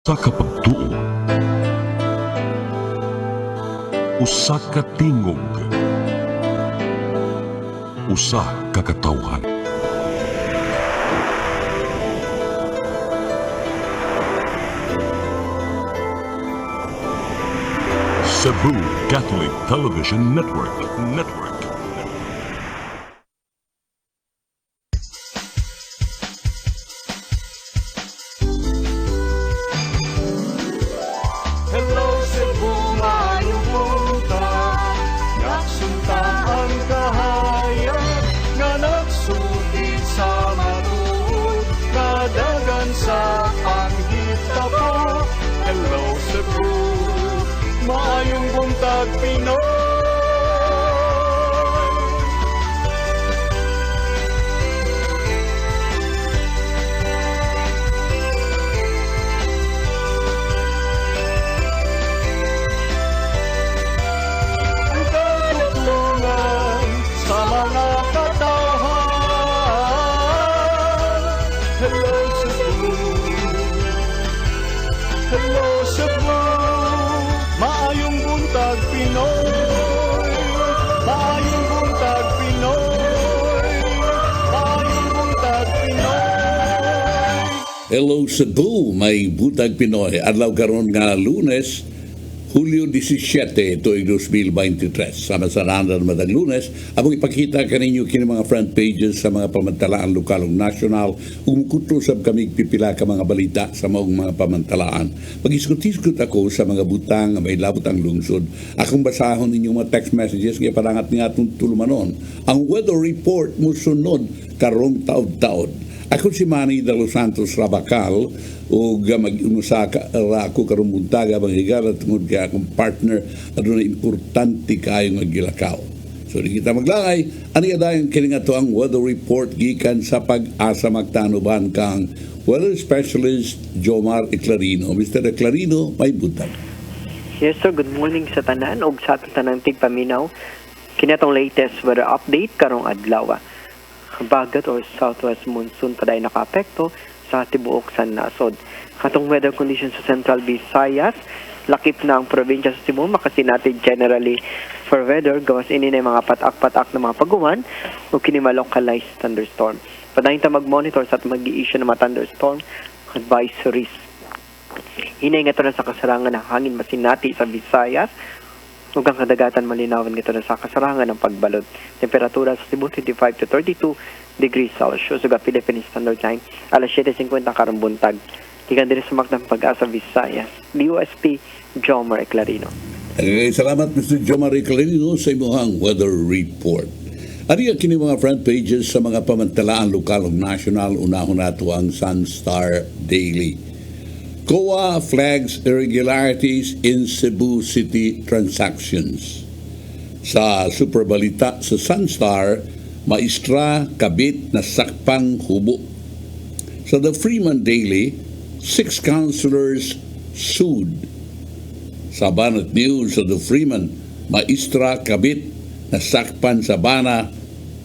Sa kapagtuo, usa ka tingog, usa ka katawhan. Cebu Catholic Television Network. Hello Cebu, maayong buntag. Nagsunta ang kahayag nga nagsulid sa matuod, nadagan sa panghitabo. Hello Cebu, maayong buntag Pinoy. Hello Cebu, maayong buntag Pinoy. Maayong buntag Pinoy. Maayong buntag Pinoy. Hello Cebu, may Buntag Pinoy. Adlaw karon nga Lunes, Hulyo 17, tuig 2023. Sama sa nanan matag Lunes, among ipakita kaninyo kini mga front pages sa mga pamantalaan lokal ug nasyonal ug mukutrosab kami pipila ka mga balita sa maong mga pamantalaan. Pag-iskut-iskut ako sa mga butang nga may labot ang lungsod. Akong basahon ninyong mga text messages nga parangat nga atong tulumanon. Ang weather report musunod karong taud-taud. Ako si Manny de los Santos Rabacal o mag-umusaka ako karong buntaga bang higala tungod kaya akong partner aduna importante kayo nga gilakaw. So di kita maglangay, ani dayon kini nga to ang weather report gikan sa Pag-asa magtanuban kang weather specialist Jomar Eclarino. Mr. Eclarino, may buntag. Yes sir, good morning sa tanan ug sa atong tanang tigpaminaw. Kini atong latest weather update karong adlaw. Bagat or southwest monsoon paday nakaapekto sa tibuok sa nasod. Katong weather conditions sa Central Visayas, lakip na ang probinsya sa Cebu, makasinati generally for weather, gawas ini na mga patak-patak na mga paguman o kini localized thunderstorm. Padayon ta mag-monitor sa mag-i-issue ng mga thunderstorm advisories. Hinay nga to na sa kasarangan ng hangin masinati sa Visayas, ug ang kadagatan malinawan gito na sa kasarangan ng pagbalod. Temperatura sa Cebu 25 to 32 degrees Celsius ug Philippine Standard Time alas 7:50 karong buntag. Tigan diri sa Magdang Pag-asa Visayas. DOSP Jomar Eclarino. Salamat Mr. Jomar Eclarino sa imong weather report. Ari kini mga front pages sa mga pamantalaan lokal ug nasyonal. Unahon nato ang Sunstar Daily. COA flags irregularities in Cebu City transactions. Sa superbalita sa Sunstar, maistra kabit na sakpang hubo. Sa The Freeman Daily, 6 councilors sued. Sa Banat News sa The Freeman, maistra kabit na sakpan sa bana,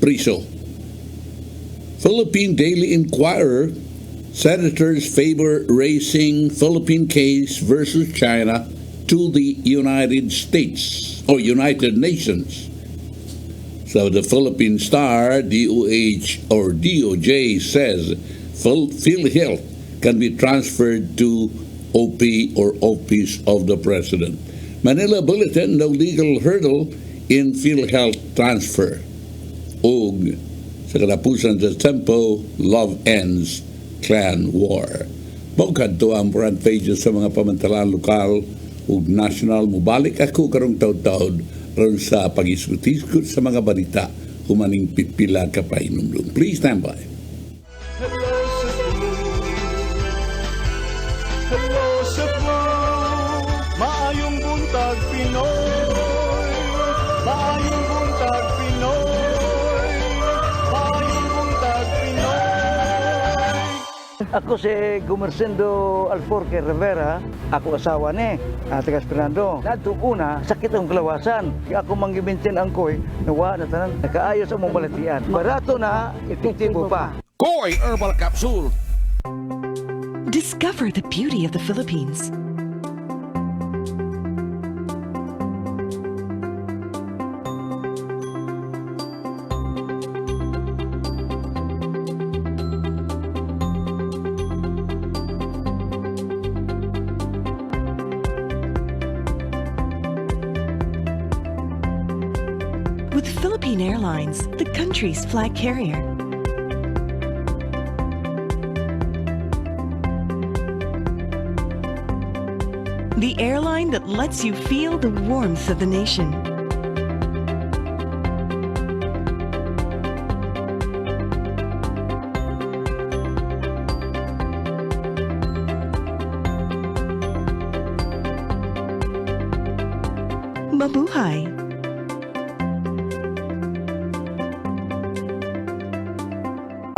priso. Philippine Daily Inquirer, senators favor raising Philippine case versus China to the United States or United Nations. So the Philippine Star, DOH or DOJ says PhilHealth can be transferred to OP or Office of the President. Manila Bulletin, no legal hurdle in PhilHealth transfer. Og sa katapusan sa tempo, love ends. Clan War. Bukad to ang front pages sa mga pamantalaan lokal ug national. Mubalik ako karong taud-taud ron sa pag-iskut-iskut sa mga balita humaning pipila ka pa inumdum. Please stand by. Hello Cebu, hello Cebu, maayong buntag Pinoy. Maayong buntag Pinoy. Maayong buntag Pinoy. Ako si Gumersindo Alforque Rivera, ako asawa ni Tigas Fernando. Nadto una, sakit ang kalawasan. Kaya ako manggibintin ang koy, nawa na tanan, nakaayos ang mong balatian. Barato na, epektibo pa. Koy Herbal Capsule. Discover the beauty of the Philippines. With Philippine Airlines, the country's flag carrier. The airline that lets you feel the warmth of the nation. Mabuhay!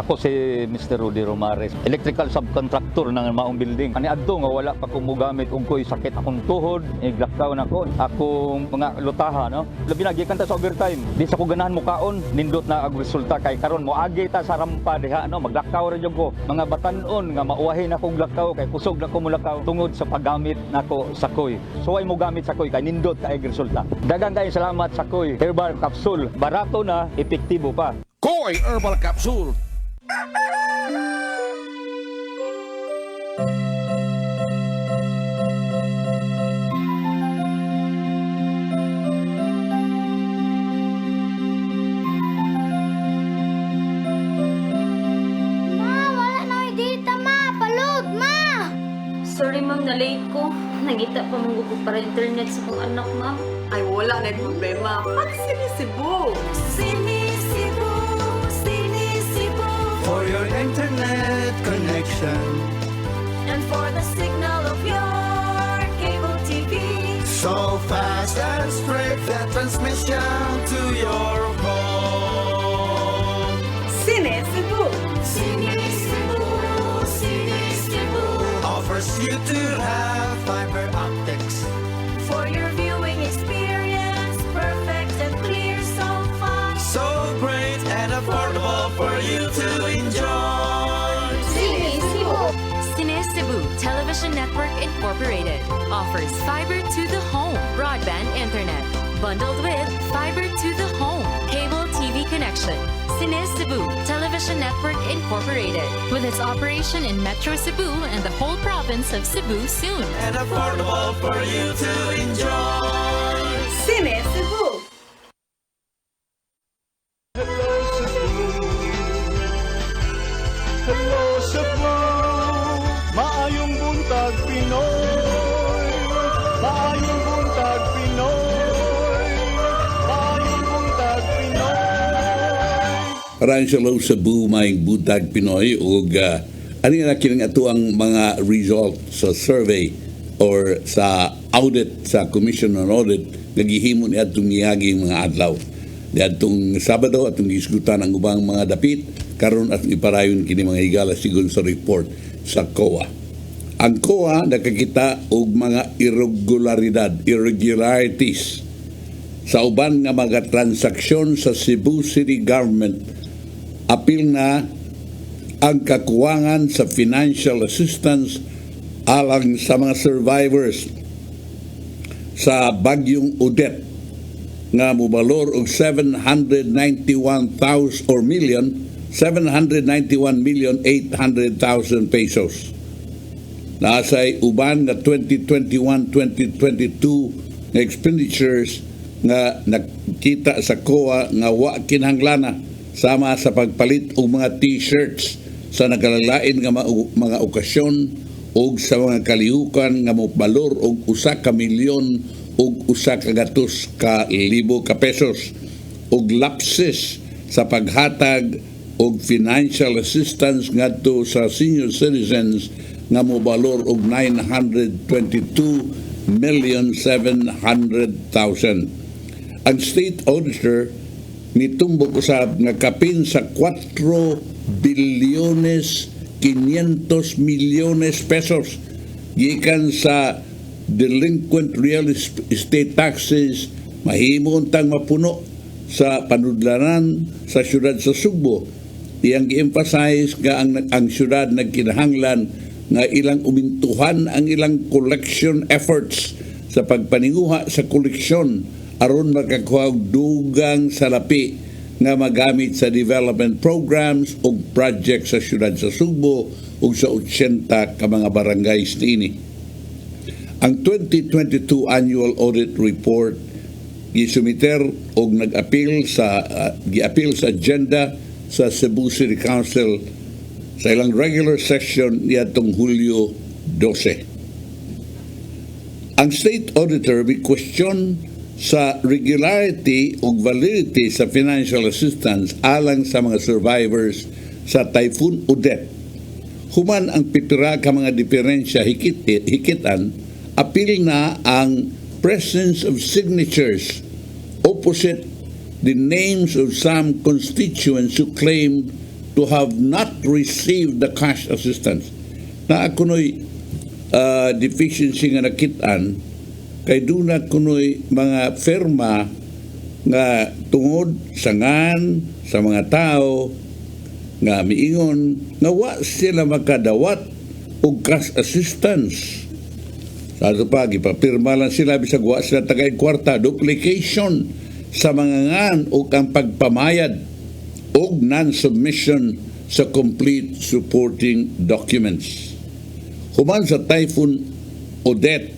Ako si Mr. Rudy Romares, electrical subcontractor ng Maayong building. Ani adto nga wala pa ko mogamit og ko'y sakit akong tuhod, iglakaw na ko. Akong mga lutaha, no. Labi na gikan ta sa overtime. Di sa ko ganahan mo kaon, nindot na ang resulta kay karon mo agi ta sa rampa diha, no. Maglakaw ra jud ko. Mga batan-on nga mauwahi na kong lakaw kay kusog na ko mulakaw tungod sa paggamit nako sa koy. So ay mo gamit sa koy kay nindot kay resulta. Daghang kay salamat sa koy herbal capsule. Barato na, epektibo pa. Koy Herbal Capsule. Sorry ma'am, na-late ko. Nagita pa mong gusto para internet sa kong anak ma'am. Ay, wala na yung problema. Pag CEBU. CEBU. For your internet connection. And for the signal of your cable TV. So fast and straight the transmission to your home. CEBU. CEBU offers you to have fiber optics. For your viewing experience, perfect and clear, so fast. So great and affordable for you to enjoy. CEBU Television Network Incorporated offers fiber to the home broadband internet bundled with fiber to the home cable TV connection. CEBU Television Network Incorporated, with its operation in Metro Cebu and the whole province of Cebu soon. And affordable for you to enjoy. CEBU. Hello Cebu, maayong buntag Pinoy. Maayong buntag Pinoy. Maayong buntag Pinoy. Maraming salamat sa Maayong Buntag Pinoy ug ano nga kining ato ang mga result sa survey or sa audit sa Commission on Audit nagihimo ni atong niaging mga adlaw. Di atong Sabado atong gisgutan ang ubang mga dapit karon at iparayon kini mga higala sigon sa report sa COA. Ang COA nakakita og mga irregularities sa uban nga mga transaksyon sa Cebu City Government. Apil na ang kakuwangan sa financial assistance alang sa mga survivors sa bagyong Odette nga mobalor og 791,800,000 pesos. Nasay uban nga 2021-2022 nga expenditures nga nakita sa COA nga wa kinahanglan sama sa pagpalit og mga t-shirts sa nakalalain nga mga okasyon o sa mga kalihukan nga mobalor og 1 ka milyon og 100,000 pesos og lapses sa paghatag og financial assistance ngadto sa senior citizens nga mobalor og 922,700,000. Ang state auditor nitumbok usab nga kapin sa 4 bilyones 500 milyones pesos gikan sa delinquent real estate taxes mahimo untang mapuno sa panudlanan sa syudad sa Sugbo. Iyang gi-emphasize nga ang syudad nagkinahanglan nga ilang umintuhan ang ilang collection efforts sa pagpaninguha sa koleksyon aron makakuha og dugang salapi nga magamit sa development programs ug projects sa syudad sa Subo ug sa 80 ka mga barangays niini. Ang 2022 annual audit report gisumiter og giapil sa agenda sa Cebu City Council sa ilang regular session niadtong Hulyo 12. Ang state auditor may question sa regularity o validity sa financial assistance alang sa mga survivors sa Typhoon Odette. Human ang pipira ka mga diferensya hikitan, apil na ang presence of signatures opposite the names of some constituents who claim to have not received the cash assistance. Na kuno'y deficiency nga nakitaan, kay duna kuno'y mga firma nga tungod sangan sa mga tao nga miingon nga wa sila makadawat og cash assistance. Sa ito pa, ipapirma lang sila bisag wa sila tagay kwarta, duplication sa mga ngan o ang pagpamayad o non-submission sa complete supporting documents. Human sa Typhoon Odette,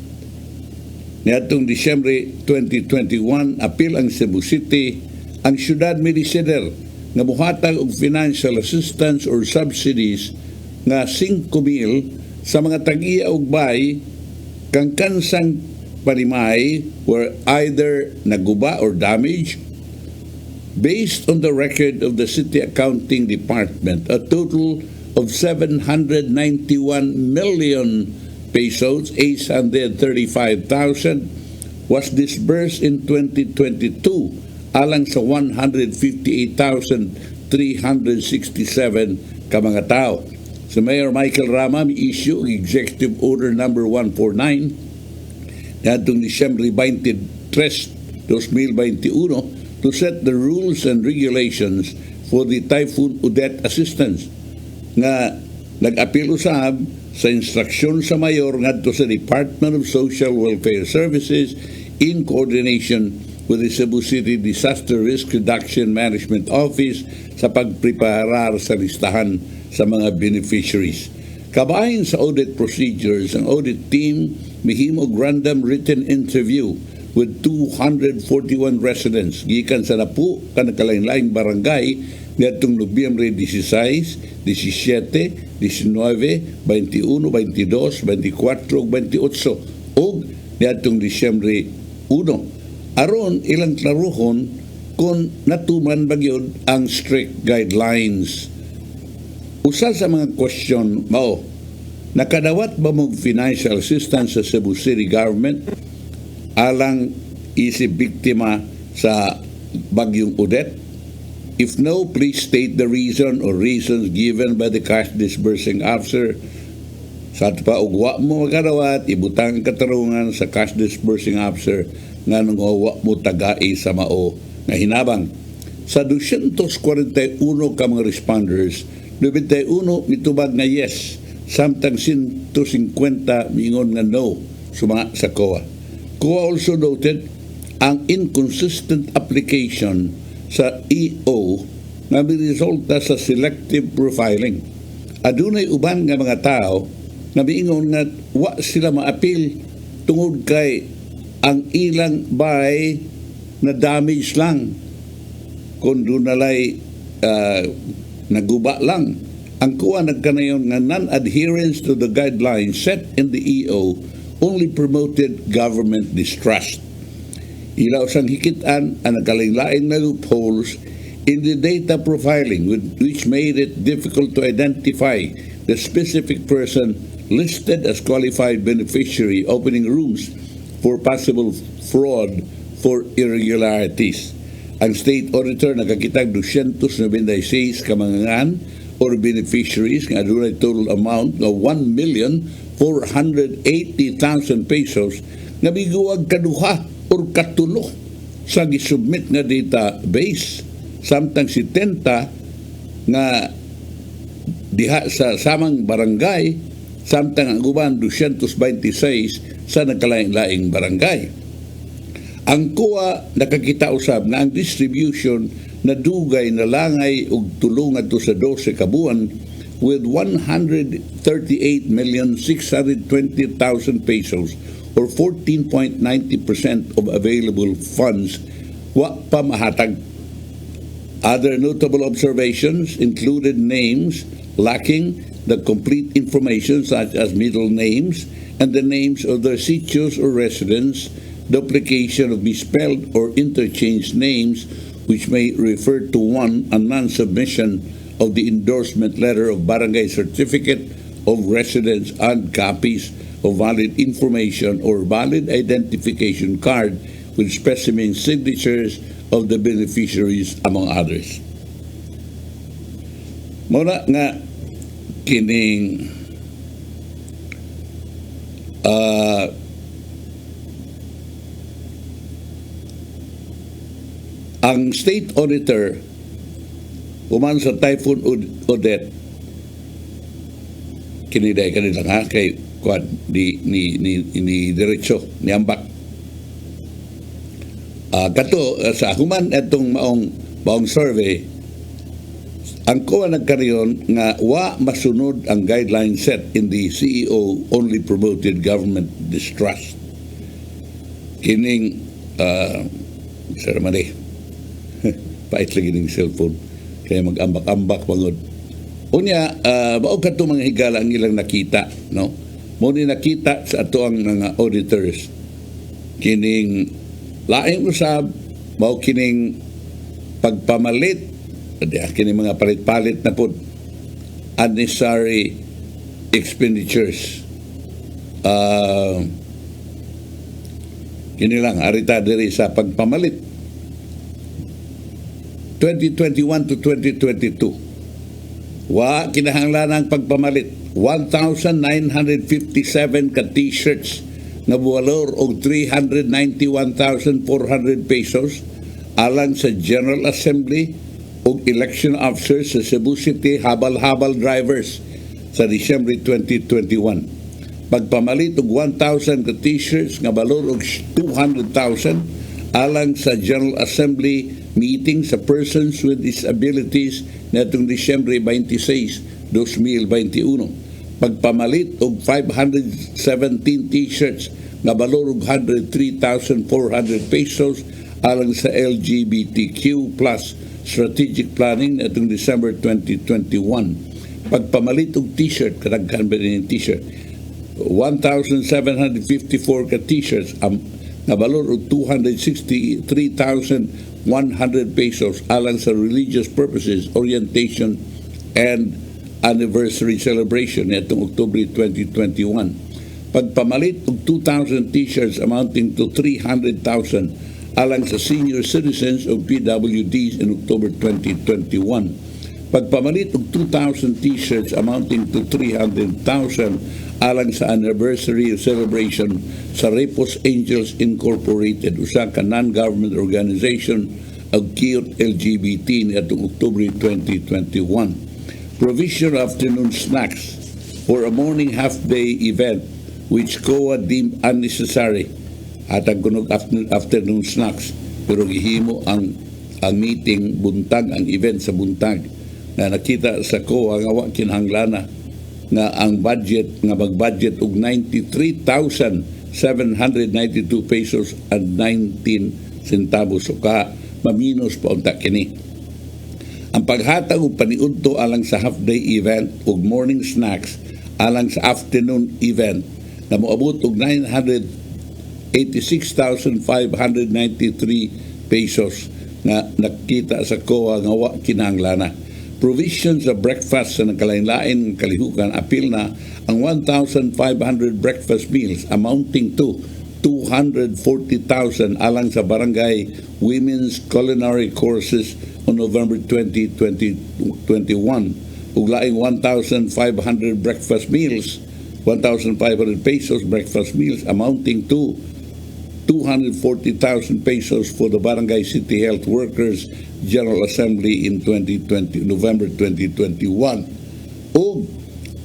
niadtong Disyembre 2021, apil ang Cebu City, ang syudad may desider nga muhatag og financial assistance or subsidies nga 5,000 sa mga tag-iya og bay kang kansang panimay were either naguba or damaged. Based on the record of the City Accounting Department, a total of 791 million pesos, 835,000, was disbursed in 2022 alang sa 158,367 ka mga tao. Si Mayor Michael Rama may issue Executive Order number 149 niadtong Disyembre 23, 2021 to set the rules and regulations for the Typhoon Odette assistance nga nag-apil usab sa instruksyon sa mayor ngadto sa Department of Social Welfare Services in coordination with the Cebu City Disaster Risk Reduction Management Office sa pagpreparar sa listahan sa mga beneficiaries. Kabahin sa audit procedures, ang audit team mihimo random written interview with 241 residents gikan sa napu ka nakalain-laing barangay niadtong Nobyembre 16, 17, 19, 21, 22, 24 ug 28 ug niadtong Disyembre 1 aron ilang klaruhon kung natuman ba gyud ang strict guidelines. Usa sa mga question mao, nakadawat ba mo financial assistance sa Cebu City Government alang isip biktima sa bagyong Odette? If no, please state the reason or reasons given by the cash disbursing officer. Sa ato pa, ugwa mo magkadawat, ibutang katarungan sa cash disbursing officer nga nung wa mo tagai sa mao nga hinabang. Sa 241 ka mga responders, 91 mitubag nga yes, samtang 150 mingon nga no suma sa COA. COA also noted ang inconsistent application sa EO nga resulta sa selective profiling. Adunay uban nga mga tao na miingon nga wa sila maapil tungod kay ang ilang bay na damage lang kung doon nalay naguba lang. Ang kuha nagkanayon nga non-adherence to the guidelines set in the EO only promoted government distrust. Ilaw sang hikitan ang nagkalain-laing na loopholes in the data profiling which made it difficult to identify the specific person listed as qualified beneficiary, opening rooms for possible fraud for irregularities. Ang state auditor nakakitag 296 kamangan or beneficiaries nga adunay total amount of 1,480,000 pesos nga biguag kaduha or katulo sa gisubmit nga database, samtang 70 nga diha sa samang barangay samtang ang uban 226 sa nagkalaing-laing barangay. Ang COA nakakita usab na ang distribution na dugay na langay og tulong adto sa 12 ka buwan with 138,620,000 pesos or 14.90% of available funds wa pa mahatag. Other notable observations included names lacking the complete information such as middle names and the names of their sitios or residents, duplication of misspelled or interchanged names which may refer to one, a non-submission of the endorsement letter of barangay certificate of residence and copies of valid information or valid identification card with specimen signatures of the beneficiaries, among others. Muna nga kining ang state auditor uman sa Typhoon Odette kiniday kanila nga kay kuan ni diretso ni ambak kato sa human etong maong survey ang COA nagkariyon nga wa masunod ang guideline set in the CEO only promoted government distrust kining ceremony pait lagi ng cellphone kaya mag-ambak-ambak pangod unya mao kadto mga higala ang ilang nakita no mo ni nakita sa ato ang mga auditors kining laing usab mao kining pagpamalit kining mga palit-palit na pod unnecessary expenditures kini lang arita diri sa pagpamalit 2021 to 2022 wa kinahanglan ang pagpamalit 1,957 ka t-shirts na buwalor og 391,400 pesos alang sa General Assembly ug election officers sa Cebu City habal-habal drivers sa Disyembre 2021 pagpamalit og 1,000 ka t-shirts nga balor og 200,000 alang sa General Assembly meeting sa persons with disabilities netong Disyembre 26, 2021. Pagpamalit og 517 t-shirts nga balor og 103,400 pesos alang sa LGBTQ+ strategic planning netong December 2021. Pagpamalit og t-shirt kadaghan ba ni t-shirt 1,754 ka t-shirts nga balor og 263,100 pesos alang sa religious purposes orientation and anniversary celebration nitong October 2021. Pagpamalit og 2,000 t-shirts amounting to 300,000 alang sa senior citizens of PWDs in October 2021. Pagpamalit og 2,000 t-shirts amounting to 300,000 alang sa anniversary celebration sa Repos Angels Incorporated, usa ka non-government organization of Kiyot LGBT niadtong October 2021. Provision of afternoon snacks for a morning half-day event which COA deemed unnecessary at ang kunog afternoon snacks pero gihimo ang meeting buntag, ang event sa buntag na nakita sa COA nga wa kinahanglan nga ang budget nga mag-budget og 93,792 pesos and 19 centavos o ka maminus pa unta kini. Ang paghatag og paniudto alang sa half-day event ug morning snacks alang sa afternoon event na moabot og 986,593 pesos na nakita sa COA nga wa kinahanglan. Provisions of breakfast sa nagkalain-lain kalihukan apil na ang 1,500 breakfast meals amounting to 240,000 alang sa barangay women's culinary courses on November 20, 2021 ug laing 1,500 breakfast meals 1,500 pesos breakfast meals amounting to 240,000 pesos for the Barangay City Health Workers General Assembly in November 2021. O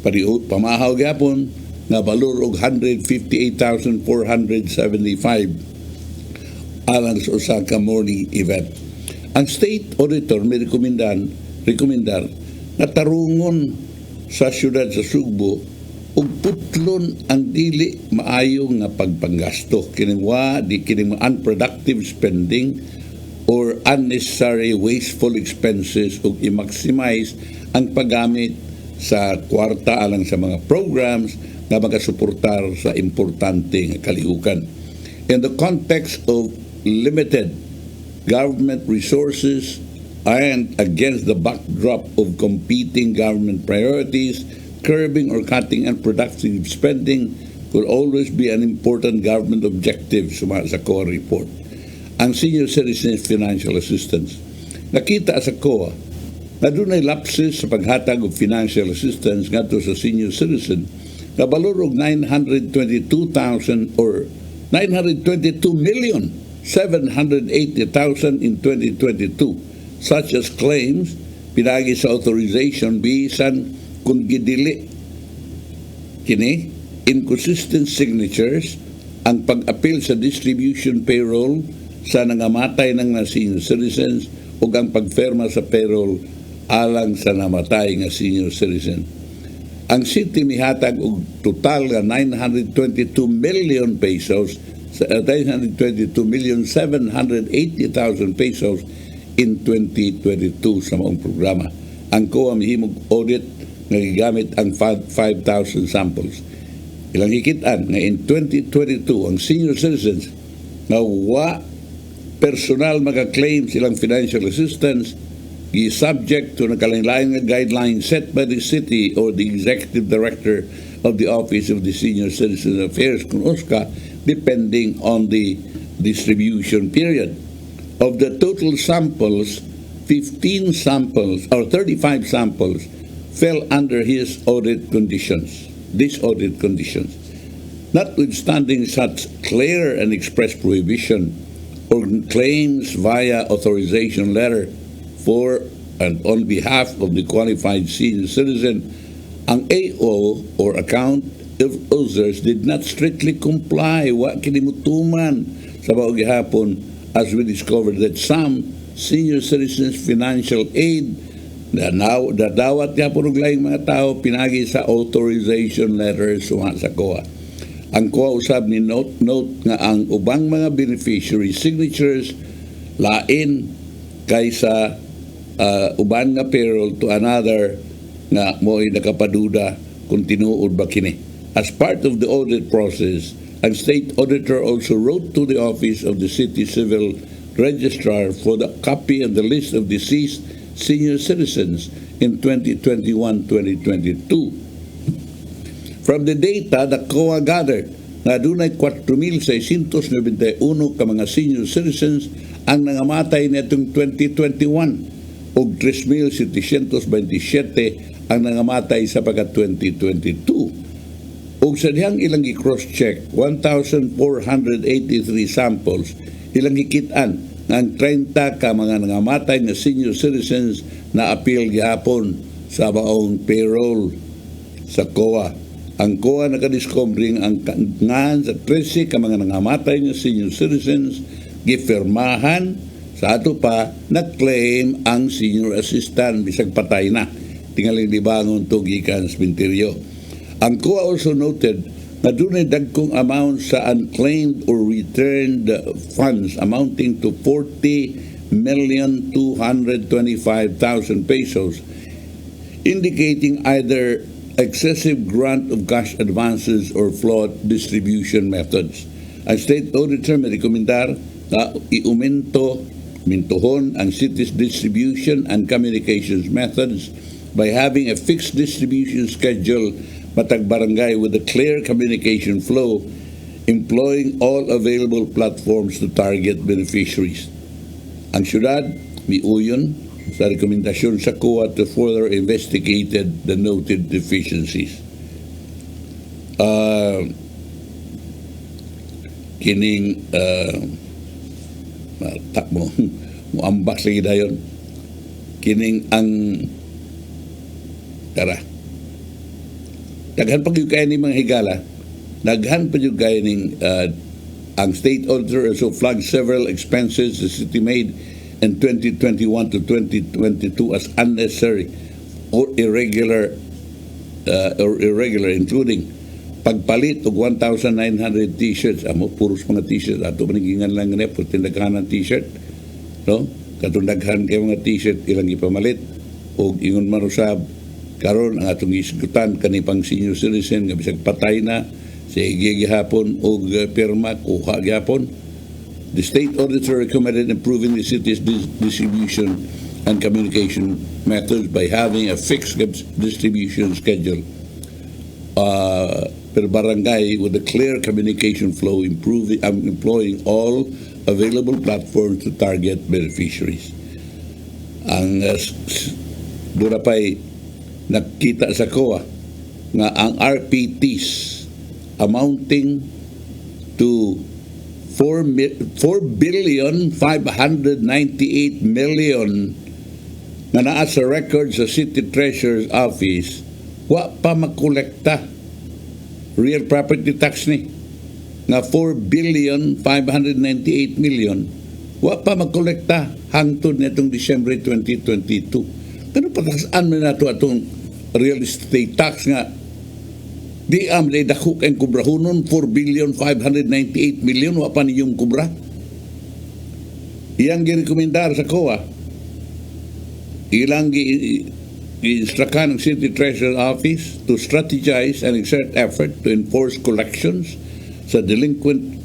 pamahaw gyapon nga balor og 158,475 alang sa usa ka morning event. Ang state auditor may rekomendar na tarungon sa syudad sa Sugbo ug putlon ang dili maayo nga pagpanggasto kining unproductive spending or unnecessary wasteful expenses ug i-maximize ang paggamit sa kwarta alang sa mga programs na magasuportar sa importante nga kalihukan. In the context of limited government resources and against the backdrop of competing government priorities, curbing or cutting unproductive spending will always be an important government objective sa COA report. Ang Senior Citizens Financial Assistance. Nakita sa COA na dunay lapses sa paghatag og financial assistance ngadto sa senior citizen na balor og 922,000 or 922,780,000 in 2022, such as claims pinagi sa authorization bisan kung gidili kini inconsistent signatures, ang pag-appeal sa distribution payroll sa nangamatay ng senior citizens ug ang pagferma sa payroll alang sa namatay nga senior citizen. Ang city mihatag og total nga 922 million pesos sa 922,780,000 pesos in 2022 sa maong programa. Ang COA mihimog audit nga gigamit ang 5,000 samples. Ilang hikitan nga in 2022 ang senior citizens nga wa personal maka-claim silang financial assistance subject to nakalain-lain nga guidelines set by the city or the executive director of the Office of the Senior Citizen Affairs kung USCA, depending on the distribution period. Of the total samples, 15 samples or 35 samples fell under these audit conditions. Notwithstanding such clear and express prohibition or claims via authorization letter for and on behalf of the qualified senior citizen, ang AO or account of users did not strictly comply. Wa kinimutuman sa baog gihapon, as we discovered that some senior citizens financial aid na dawat gihapon og laing mga tao pinagi sa authorization letters sa COA. Ang COA usab ni note nga ang ubang mga beneficiary signatures lain kaysa uban nga payroll to another nga mo'y nakapaduda kung tinuod ba kini. As part of the audit process, ang state auditor also wrote to the office of the city civil registrar for the copy of the list of deceased senior citizens in 2021-2022. From the data the COA gathered, na dunay 4,691 ka mga senior citizens ang nangamatay nitong 2021 ug 3,727 ang nangamatay sa pagka 2022. Ug sa dihang ilang i-cross-check, 1,483 samples, ilang hikitan ng 30 ka mga nangamatay na senior citizens na appeal gihapon sa maong payroll sa COA. Ang COA nakadiscovering ang ngan sa 13 ka mga nangamatay na senior citizens gifirmahan sa ato pa na-claim ang senior assistant bisag patay na. Tingaling libangon to gikan sa sementeryo. Ang COA also noted na dunay dagkong amount sa unclaimed or returned funds amounting to 40,225,000 pesos, indicating either excessive grant of cash advances or flawed distribution methods. Ang state auditor may rekomendar na mintuhon ang city's distribution and communications methods by having a fixed distribution schedule matag barangay with a clear communication flow, employing all available platforms to target beneficiaries. Ang syudad miuyon sa rekomendasyon sa COA to further investigated the noted deficiencies. Kining takmo muambak lagi dayon kining ang daghan pa yung kaya ni mga higala, daghan pa yung kaya ning ang state auditor also flagged several expenses the city made in 2021 to 2022 as unnecessary or irregular, including pagpalit og 1,900 t-shirts. Amo puros mga t-shirts ato manigingan lang nga po tindaghan ng t-shirt, no? Katundaghan kay mga t-shirt ilang ipamalit og ingon man usab karon ang atong isgutan kani pang senior citizen nga bisag patay na sige gihapon og pirma kuha gihapon. The state auditor recommended improving the city's distribution and communication methods by having a fixed distribution schedule per barangay with a clear communication flow, employing all available platforms to target beneficiaries. Ang doon pa'y nakita sa COA nga ang RPTs amounting to 4,598 million na naa sa record sa City Treasurer's Office, wa pa makolekta real property tax ni nga 4,598 million, wa pa makolekta hangtod nitong Disyembre 2022. Pero patasaan mo na ito atong real estate tax nga di am day dakok ang kubrahonon 4,598 million wa pa niyong kubra. Iyang girekomendar sa COA, ilang gi-instruct ng City Treasurer Office to strategize and exert effort to enforce collections sa delinquent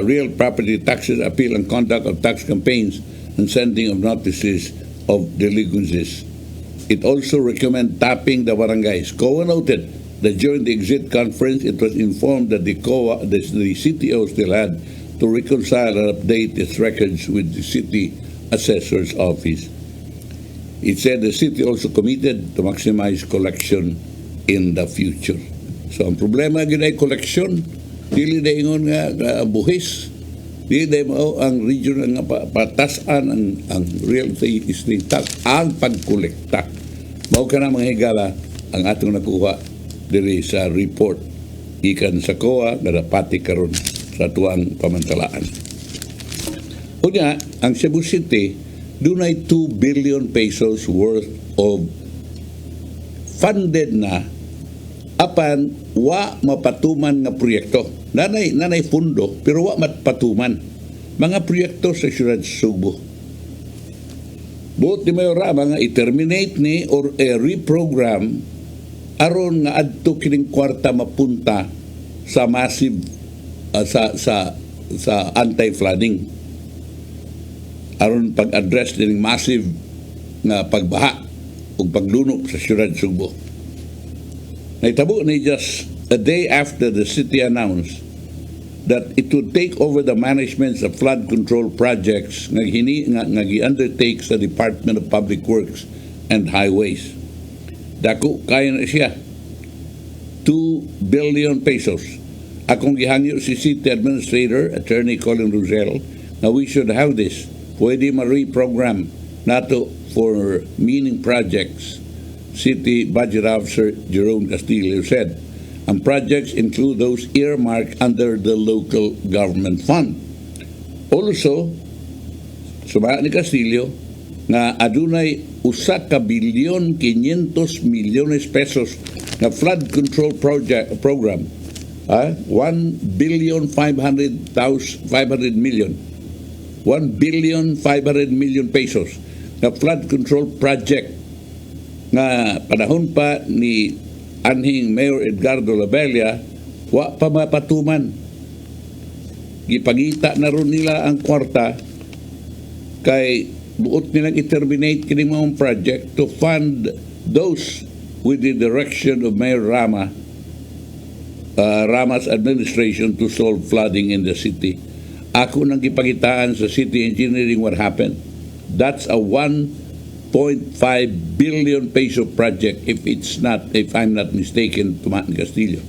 real property taxes, appeal and conduct of tax campaigns, and sending of notices of delinquencies. It also recommend tapping the barangays. COA noted that during the exit conference, it was informed that the CTO still had to reconcile and update its records with the city assessor's office. It said the city also committed to maximize collection in the future. So ang problema gid ay collection, dili na ingon nga buhis, dili na mao ang region nga patasan ang real estate tax, ang pagkolekta. Mao kana mga higala ang atong nakuha diri sa report ikan sa COA nga dapati karon sa tuang pamantalaan. Unya, ang Cebu City dunay 2 billion pesos worth of funded na apan wa mapatuman nga proyekto. Nanay pundo pero wa mapatuman mga proyekto sa siyudad Subo. Buot ni Mayor Rama nga i-terminate ni or reprogram aron nga adto kining kwarta mapunta sa massive sa anti-flooding, aron pag-address dining massive nga pagbaha ug paglunok sa siyudad Subo. Naitabo ni just a day after the city announced that it would take over the management of flood control projects nga gi-undertake sa Department of Public Works and Highways. Dako kaya na siya 2 billion pesos. Akong gihangyo si City Administrator Attorney Colin Rosel na we should have this. Pwede ma-reprogram nato for meaning projects. City Budget Officer Jerome Castillo said, ang projects include those earmarked under the local government fund. Also, sumaya ni Castillo na adunay 1 billion 500 milyones pesos na flood control program. 1 billion 500 million 1 billion 500 million pesos na flood control project na panahon pa ni anhing Mayor Edgardo Labella wa pa mapatuman. Gipangita na ron nila ang kwarta kay buot nilang i-terminate kini mga project to fund those with the direction of Mayor Rama's administration to solve flooding in the city. Ako nang gipagitaan sa city engineering what happened. That's a 1.5 billion peso project if I'm not mistaken, Tumaan Castillo.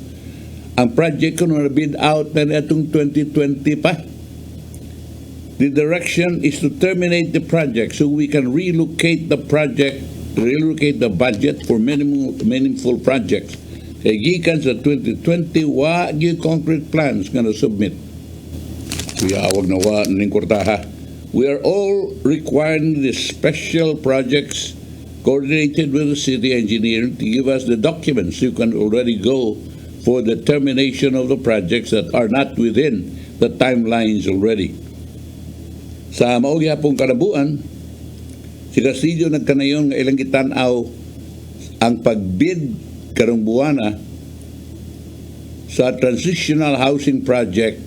Ang project ko na bid out na itong 2020 pa. The direction is to terminate the project so we can relocate the budget for meaningful projects. Kay gikan sa 2020, wa gyud concrete plans nga na-submit. Kuya, awag na wa ning kwartaha. We are all requiring the special projects coordinated with the city engineer to give us the documents. You can already go for the termination of the projects that are not within the timelines already. Sa mauli hapong kanabuan, si Castillo nagkanayon nga ilang gitanaw ang pagbid karong buwana sa transitional housing project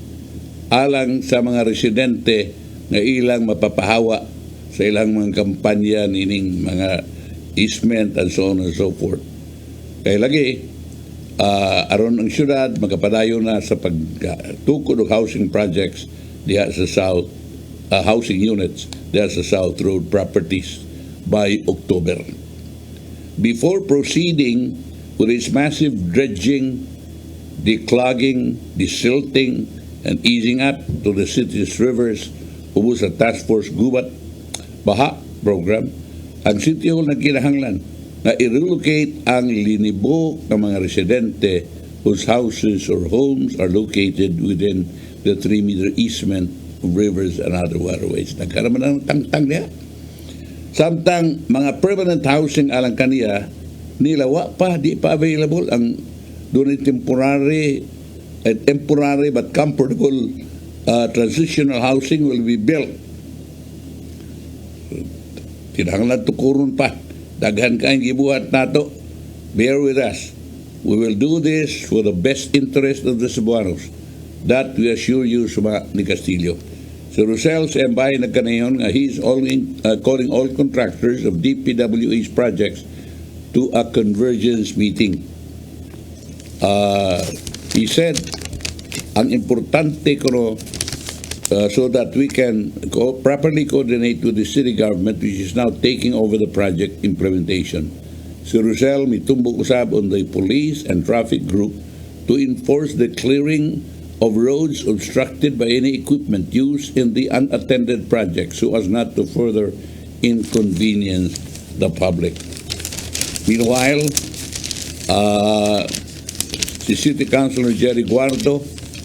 alang sa mga residente na ilang mapapahawa sa ilang mga kampanya nining mga easement and so on and so forth. Kaya lagi, aron ang syudad magapadayon na sa pagtukod ng housing projects diha sa South, housing units diha sa South Road properties by October. Before proceeding with its massive dredging, declogging, desilting, and easing up to the city's rivers, ubos sa Task Force Gubat Baha Program, ang City Hall nagkinahanglan na i-relocate ang linibo ng mga residente whose houses or homes are located within the 3-meter easement of rivers and other waterways. Nagkaroon ng tangtang niya. Samtang mga permanent housing alang kaniya, nilawa pa, di pa available ang doon temporary but comfortable transitional housing will be built. Kinahanglan tukuron pa. Daghan kaayong gibuhat nato. Bear with us. We will do this for the best interest of the Cebuanos. That we assure you, Suma ni Castillo. Si Rosel sa Embay nagkanayon nga he is calling all contractors of DPWH projects to a convergence meeting. He said, ang importante ko so that we can properly coordinate with the city government which is now taking over the project implementation. Si Rosel mitumbok usab on the police and traffic group to enforce the clearing of roads obstructed by any equipment used in the unattended project so as not to further inconvenience the public. Meanwhile, the City Councilor Jerry Guardo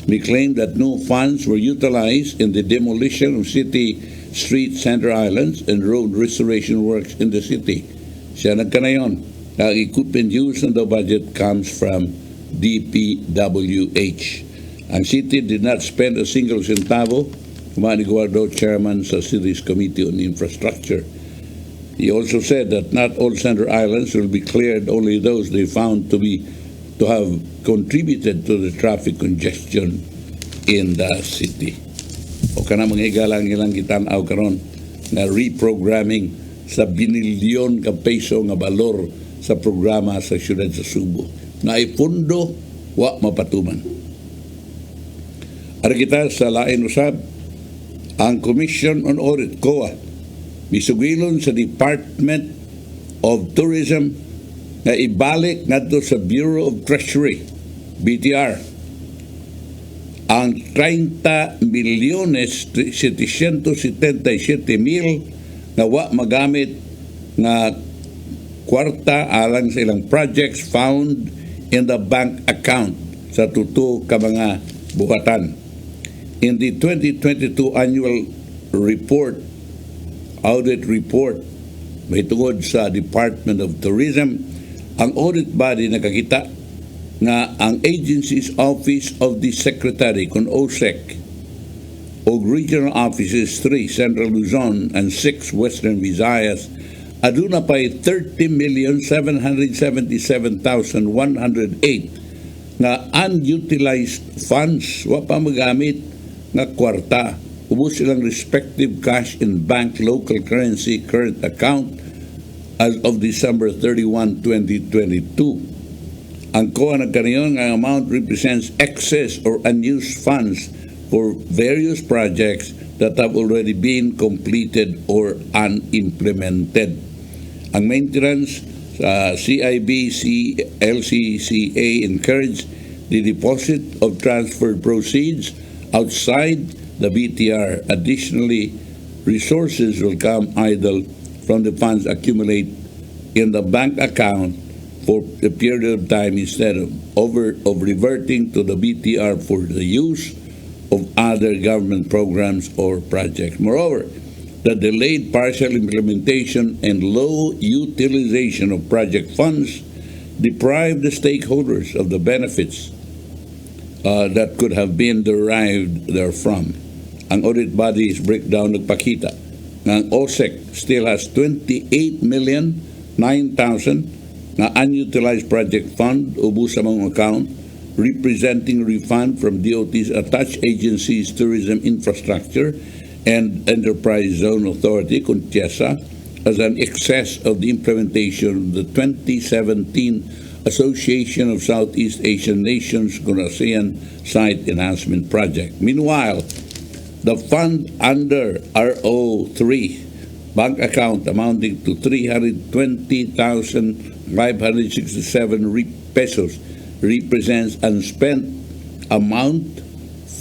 may claim that no funds were utilized in the demolition of city street center islands and road restoration works in the city. Siya nagkanayon, ang equipment used in the budget comes from DPWH. Ang city did not spend a single centavo, Manny Guardo, chairman sa city's Committee on Infrastructure. He also said that not all center islands will be cleared, only those they found to have contributed to the traffic congestion in the city. O kana mga igalang ilang kitanaw karon na reprogramming sa binilyon ka peso nga balor sa programa sa siyudad sa Subo. Na ipundo wa mapatuman. Ara kita sa lain usab, ang Commission on Audit, COA, misugilon sa Department of Tourism na ibalik ngadto sa Bureau of Treasury, BTR, ang 30 milyones 777 mil na wa magamit na kwarta alang sa ilang projects found in the bank account sa tuto ka mga buhatan. In the 2022 annual report, audit report, may tungod sa Department of Tourism, ang audit body nakakita na ang agency's Office of the Secretary kung OSEC o regional offices 3 Central Luzon and 6 Western Visayas aduna pa'y 30,777,108 na unutilized funds wa pa magamit nga kwarta. Ubos silang respective cash in bank local currency current account as of December 31, 2022. Ang COA nagkanayon ang amount represents excess or unused funds for various projects that have already been completed or unimplemented. Ang maintenance sa CIB, LCCA encouraged the deposit of transferred proceeds outside the BTR. Additionally, resources will come either from the funds accumulate in the bank account for a period of time instead of reverting to the BTR for the use of other government programs or projects. Moreover, the delayed partial implementation and low utilization of project funds deprive the stakeholders of the benefits that could have been derived therefrom. Ang audit body's breakdown nagpakita na ang OSEC still has 28,009,000 na unutilized project fund ubos sa mga account, representing refund from DOT's attached agencies Tourism Infrastructure and Enterprise Zone Authority, CONTIESA, as an excess of the implementation of the 2017 Association of Southeast Asian Nations ASEAN Site Enhancement Project. Meanwhile, the fund under RO3 bank account amounting to 320,567 pesos represents unspent amount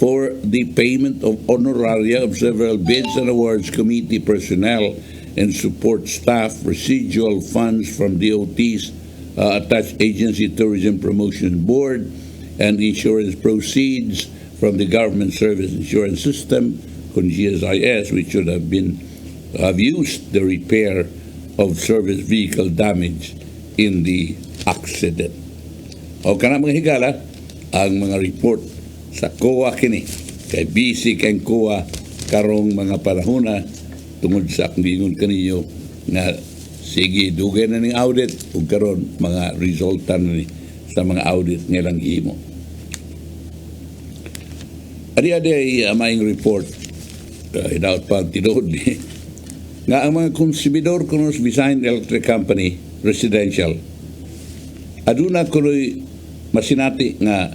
for the payment of honoraria of several bids and awards committee personnel and support staff, residual funds from DOT's attached agency Tourism Promotion Board, and insurance proceeds from the Government Service Insurance System, GSIS, which should have used the repair of service vehicle damage in the accident. O kana mga higala, ang mga report sa COA kini, kay busy kang COA karong mga panahona tungod sa akong kaninyo nga sige dugay na ning audit ug karon mga resulta na ni sa mga audit nilang gihimo. Adi-adi maayong report dapat pa tinuod ni nga ang mga konsumidor kuno sa Visayan Electric Company residential aduna kunoy masinati nga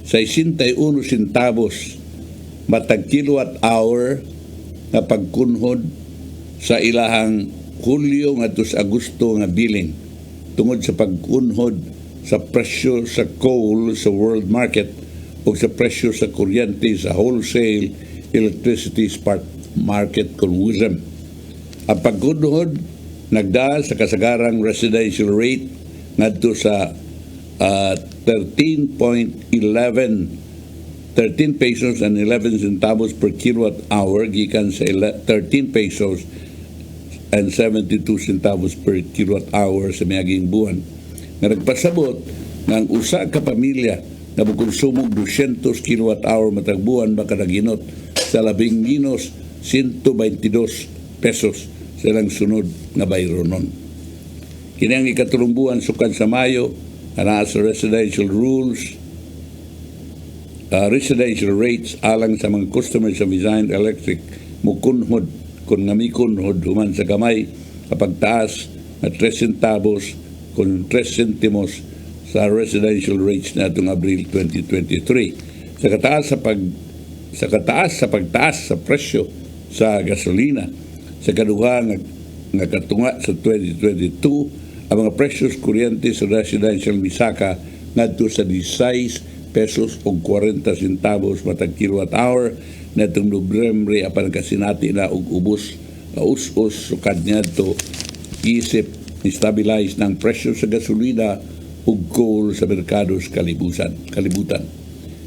61 centavos matag kilowatt hour na pagkunhod sa ilahang Hulyo ngadto sa Agosto nga billing tungod sa pagkunhod sa presyo sa coal sa world market o sa presyo sa kuryente sa wholesale electricity spot market consumption. Ang pagkunhod nagdaan sa kasagarang residential rate ngadto sa 13 pesos and 11 centavos per kilowatt hour gikan sa 13 pesos and 72 centavos per kilowatt hour sa miaging buwan. Nga nagpasabot nga ang usa ka pamilya na magkonsumog 200 kilowatt hour matag buwan baka naginot sa labing minus 122 pesos sa ilang sunod nga bayro nun. Kini ang ikatulong buwan sukad sa Mayo ana sa residential rules residential rates alang sa mga customers sa Visayan Electric mukunhod kung ngamikunhod human sa gamay kapag taas na 3 centavos kung 3 centimos sa residential rates na itong Abril 2023. Sa kataas sa pagtaas sa presyo sa gasolina sa kaduha nga katunga sa 2022 ang mga presyos kuryente sa residential misaka ngadto sa 16 pesos o 40 centavos matag kilowatt hour na itong Nobyembre apan kasinati na og ubos us-us sukad niya to isip stabilize ng presyo sa gasolina ug coal sa merkados kalibutan.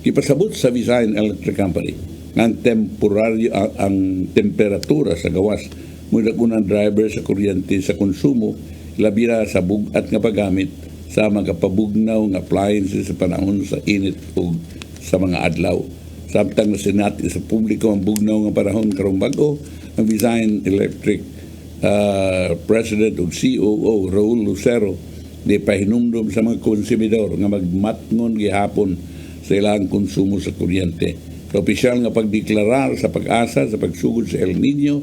Ipasabot sa Visayan Electric Company ng temporaryo ang temperatura sa gawas mula unang driver sa kuryente sa konsumo labira sa bugat nga paggamit sa mga pabugnaw nga appliances sa panahon sa init o sa mga adlaw. Samtang nasinati sa publiko ang bugnaw nga panahon karong bag-o, ang Visayan Electric President o COO Raul Lucero di pahinumdum sa mga konsumidor nga magmatngon gihapon sa ilang konsumo sa kuryente. Sa opisyal nga pagdeklarar sa pag-asa sa pagsugod sa El Nino,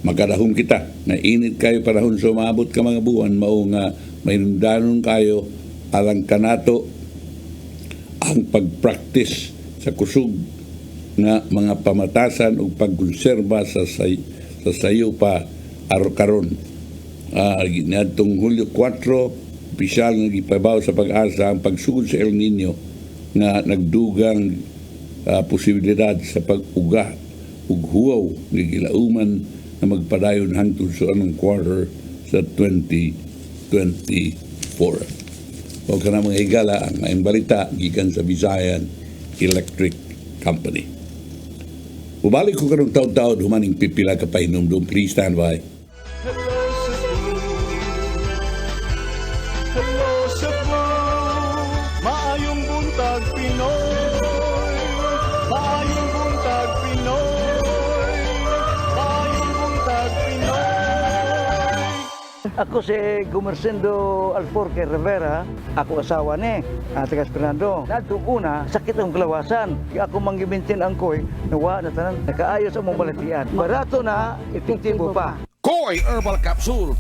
magkadahong kita na init kayo panahon sa umabot ka mga buwan mao nga mayundanon kayo alang kanato ang pagpractice sa kusog nga mga pamatasan o pagkonserba sa sayo pa karon. Niadtong Hulyo 4 opisyal nga gipabaw sa pag-asa ang pagsugod sa El Nino nga nagdugang posibilidad sa pag-uga ug huwaw nga gilauman na magpadayon hangtod sa anong quarter sa 2024. O ka na mga higala ang balita gikan sa Visayan Electric Company. Ubalik ko karong taon-taon humaning pipila ka pahinumdum. Please stand by. Hello Cebu, hello Cebu, maayong buntag Pinoy, maayong buntag Pinoy, maayong buntag Pinoy. Ako si Gumersindo Alforque Rivera, ako asawa ni Tigas Fernando. Nadto una, sakit ang kalawasan. Ako manggibintin ang koy, nawa na tanan, nakaayos ang mong balatian. Barato na, epektibo pa. Koy Herbal Capsule.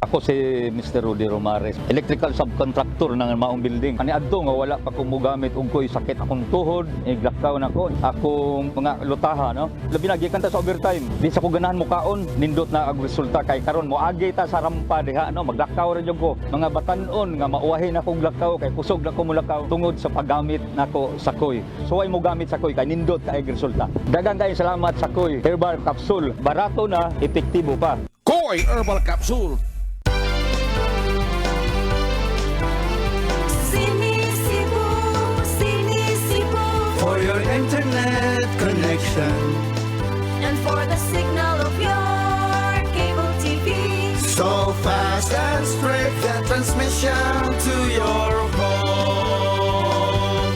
Ako si Mr. Rudy Romares, electrical subcontractor ng Maayong building. Ani adto nga wala pa ko mogamit og koy sakit akong tuhod, iglakaw na ko. Akong mga lutaha no. Labi na gikan ta sa overtime. Di sa ko ganahan mo kaon, nindot na ang resulta kay karon mo agi ta sa rampa diha no, maglakaw ra jud ko. Mga batan-on nga mauwahin akong lakaw kay kusog na ko mulakaw tungod sa paggamit nako sa koy. So ay mo gamit sa koy kay nindot kay resulta. Daghang kay salamat sa koy Herbal Capsule. Barato na, epektibo pa. Koy Herbal Capsule. For your internet connection, And for the signal of your cable TV. so fast and straight that transmission to your home.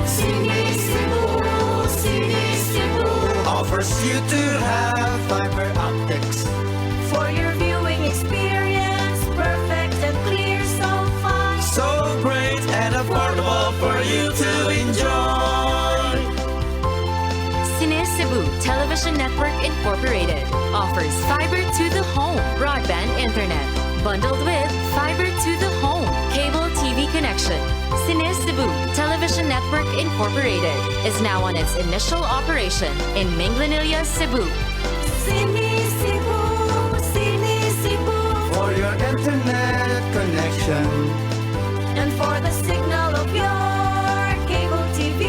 CEBU Offers you to have fiber optics. for your viewing experience, perfect and clear, so fine. So great and affordable for you to enjoy. CEBU Television Network Incorporated offers fiber to the home broadband internet bundled with fiber to the home cable TV connection. CEBU Television Network Incorporated is now on its initial operation in Minglanilla, Cebu. CEBU For your internet connection, and for the signal of your cable TV.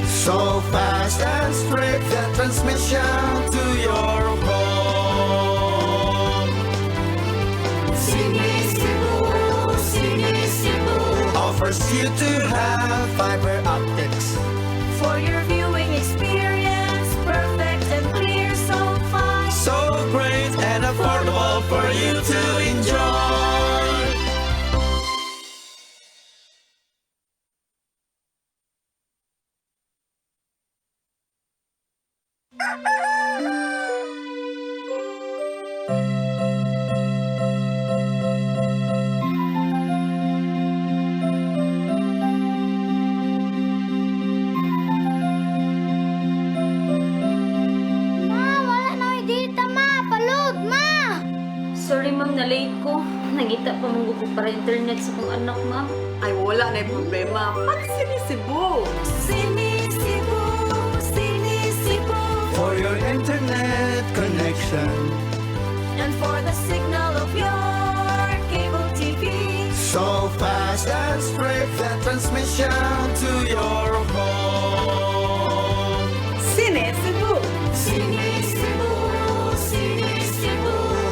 so fast and straight that transmission to your home. CEBU Offers you to have fiber optics. for your viewing experience, perfect and clear, so fine. So great and affordable for you to enjoy. Sorry ma'am, na-late ko. Nangita pa mong ko para internet sa kong anak ma'am. Ay, wala na yung problema. Pag sinisibo. CEBU For your internet connection, and for the signal of your cable TV. so fast and straight that transmission to your home. Sinisibo. CEBU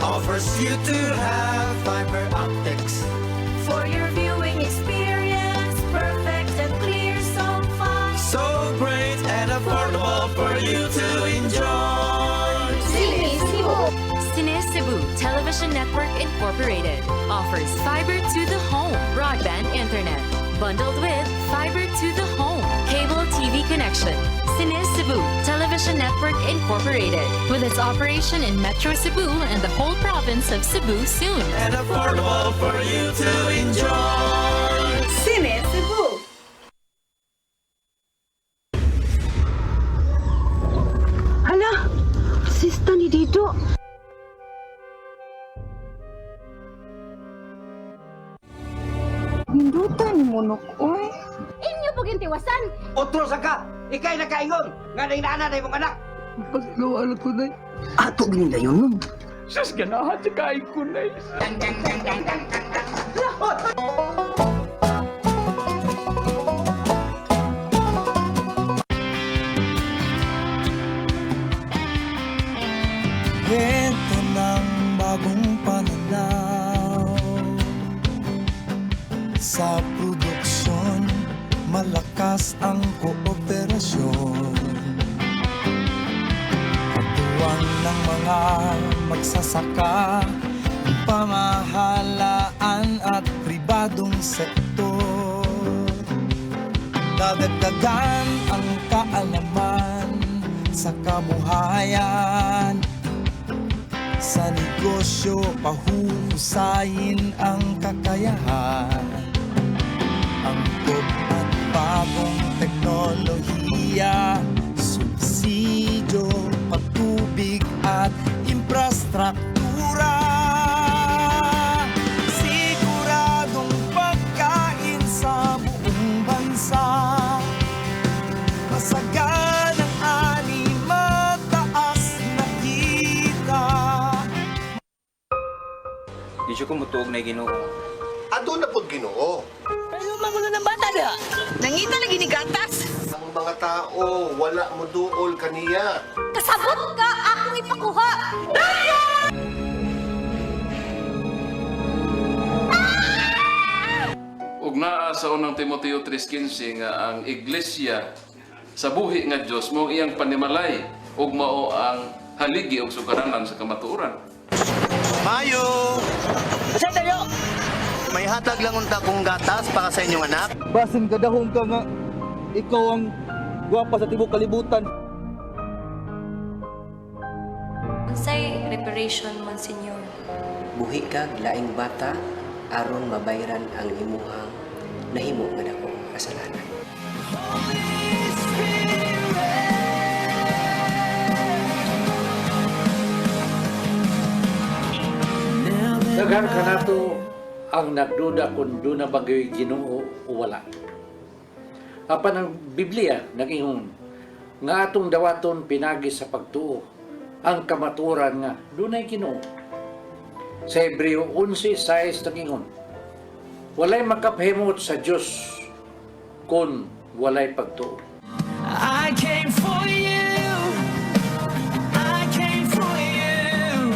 Offers you to have fiber optics. for your viewing experience, perfect and clear, so fine. So great and affordable for you to enjoy. CEBU Television Network Incorporated offers fiber to the home broadband internet bundled with fiber to the home cable TV connection. CEBU Television Network Incorporated with its operation in Metro Cebu and the whole province of Cebu soon. And affordable for you to enjoy. Sinisibo. Hala! Sista ni Dido! Hindutan ni Munok, oy! Inyo po gintiwasan. Otro saka, ikay nakaingon, nga na inaana na imong anak. Pagkawala ko na Ato gininda yun nun. sas ganahan sa kain ko na Ito ng bagong pananaw sa sa produksyon, malakas ang kooperasyon. Katuwang ng mga magsasaka, pamahalaan at pribadong sektor. Dadagdagan ang kaalaman sa kabuhayan. Sa negosyo, pahuhusayin ang kakayahan. Angkop at bagong teknolohiya, subsidyo, patubig at infrastruktura. Siguradong pagkain sa buong bansa. Masaganang ani, mataas na kita. Di siya kumutuog na Ginoo. Ado na pud Ginoo. Pero magulo ng bata na. Nangita lagi ni gatas. Ang mga tao wala mo duol kaniya. Kasabot ka akong ipakuha. Ug naa sa unang Timoteo 3:15 nga ang iglesia sa buhi nga Dios mo iyang panimalay ug mao ang haligi ug sugaranan sa kamatuoran. Maayong! Basta tayo! May hatag lang unta kong gatas para sa inyong anak. Basin kadahong ka nga, ikaw ang gwapa sa tibok kalibutan. Unsay reparation, Monsignor? Buhi kag laing bata aron mabayran ang imuhang nahimo nga dakong kasalanan. Daghan ka na to ang nagduda kung doon na bagay Ginoo o wala. Apan ang Biblia nag-ingon nga atong dawaton pinagi sa pagtuo ang kamaturan nga doon ay Ginoo. Sa Hebreo 11:6 nag-ingon, walay makapahimot sa Dios kung walay pagtuo. I came for you. I came for you.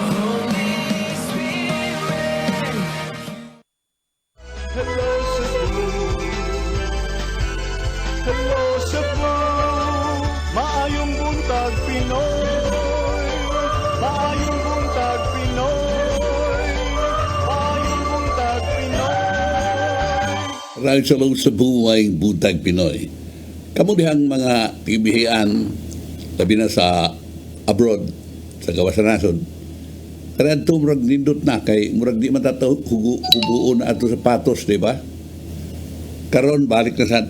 Holy Spirit. Hello Cebu. Hello Cebu. Maayong buntag Pinoy. Maayong buntag Pinoy. Maayong buntag Pinoy. Right sa Hello Cebu ay Buntag Pinoy. Kamudihang mga pibihian, sabi na sa abroad, sa kawasan nasod, kaya ito murag nindot na, kay murag di matataw, huguon na ato sa patos, di ba? Karon balik na sa,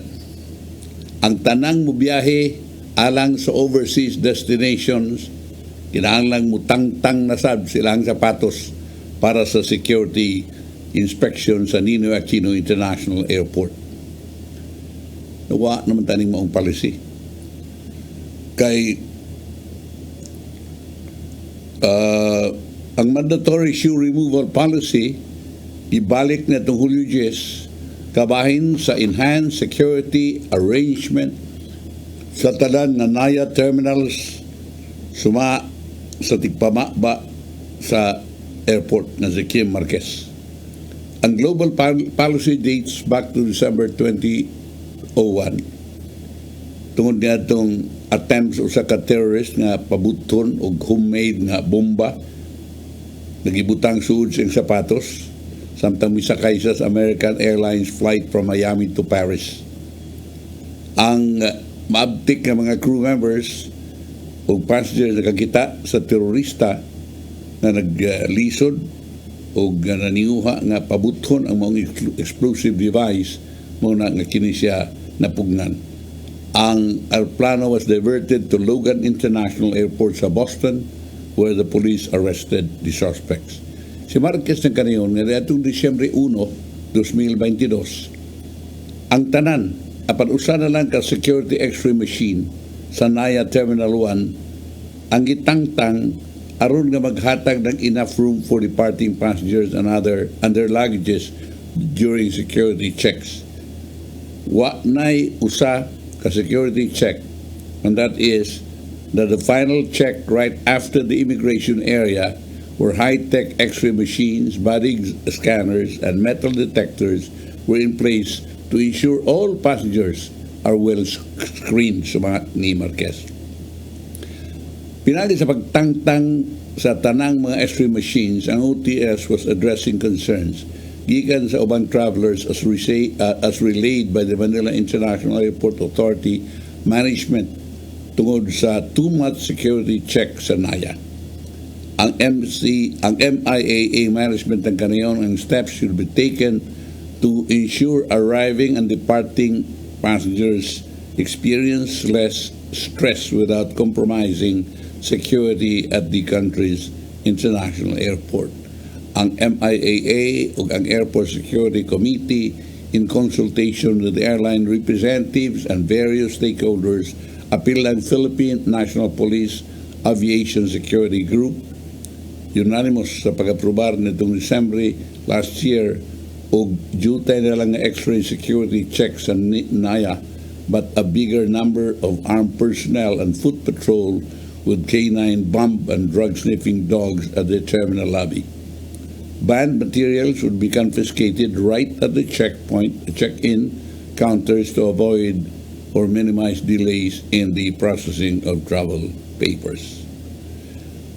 ang tanang mo biyahe, alang sa overseas destinations, kinahanglang mo tangtang na sad silang sapatos para sa security inspection sa Ninoy Aquino International Airport. Nawa naman taning maong policy. Kay ang mandatory shoe removal policy ibalik na itong Hulyo 10 kabahin sa enhanced security arrangement sa talan na NAIA terminals suma sa tigpamaba sa airport na si Kim Marquez. Ang global policy dates back to December 2001 tungod niya itong attempts o sa ka-terrorist nga pabuton o homemade nga bomba nagibutang suod sa sapatos samtang misakay sa American Airlines flight from Miami to Paris. Ang maabtik nga mga crew members o passengers nakakita sa terorista na naglisod o naniuha nga pabuton ang mga explosive device muna nga kini siya napugnan. Ang aeroplano was diverted to Logan International Airport sa Boston where the police arrested the suspects. Si Marquez ng kaniyon nga atong Disyembre 1, 2022, ang tanan apan usa na lang ka security x-ray machine sa NAIA Terminal 1 ang gitangtang aron nga maghatag ng enough room for departing passengers and their luggages during security checks. Wa nay usa ka security check, and that is that the final check right after the immigration area where high-tech X-ray machines, body scanners, and metal detectors were in place to ensure all passengers are well screened, sumangat ni Marquez. Pinagi sa pagtangtang sa tanang mga X-ray machines, ang OTS was addressing concerns gikan sa ubang travelers as relayed by the Manila International Airport Authority Management tungod sa too much security check sa NAIA. Ang MIAA management ng kanayon ang steps should be taken to ensure arriving and departing passengers experience less stress without compromising security at the country's international airport. Ang MIAA ug ang Airport Security Committee in consultation with the airline representatives and various stakeholders appeal ang Philippine National Police Aviation Security Group unanimous sa pag-aprobar nitong December last year ug jutay na lang nga X-ray security checks sa NAIA but a bigger number of armed personnel and foot patrol with canine bomb and drug-sniffing dogs at the terminal lobby. Banned materials would be confiscated right at the check-in counters to avoid or minimize delays in the processing of travel papers.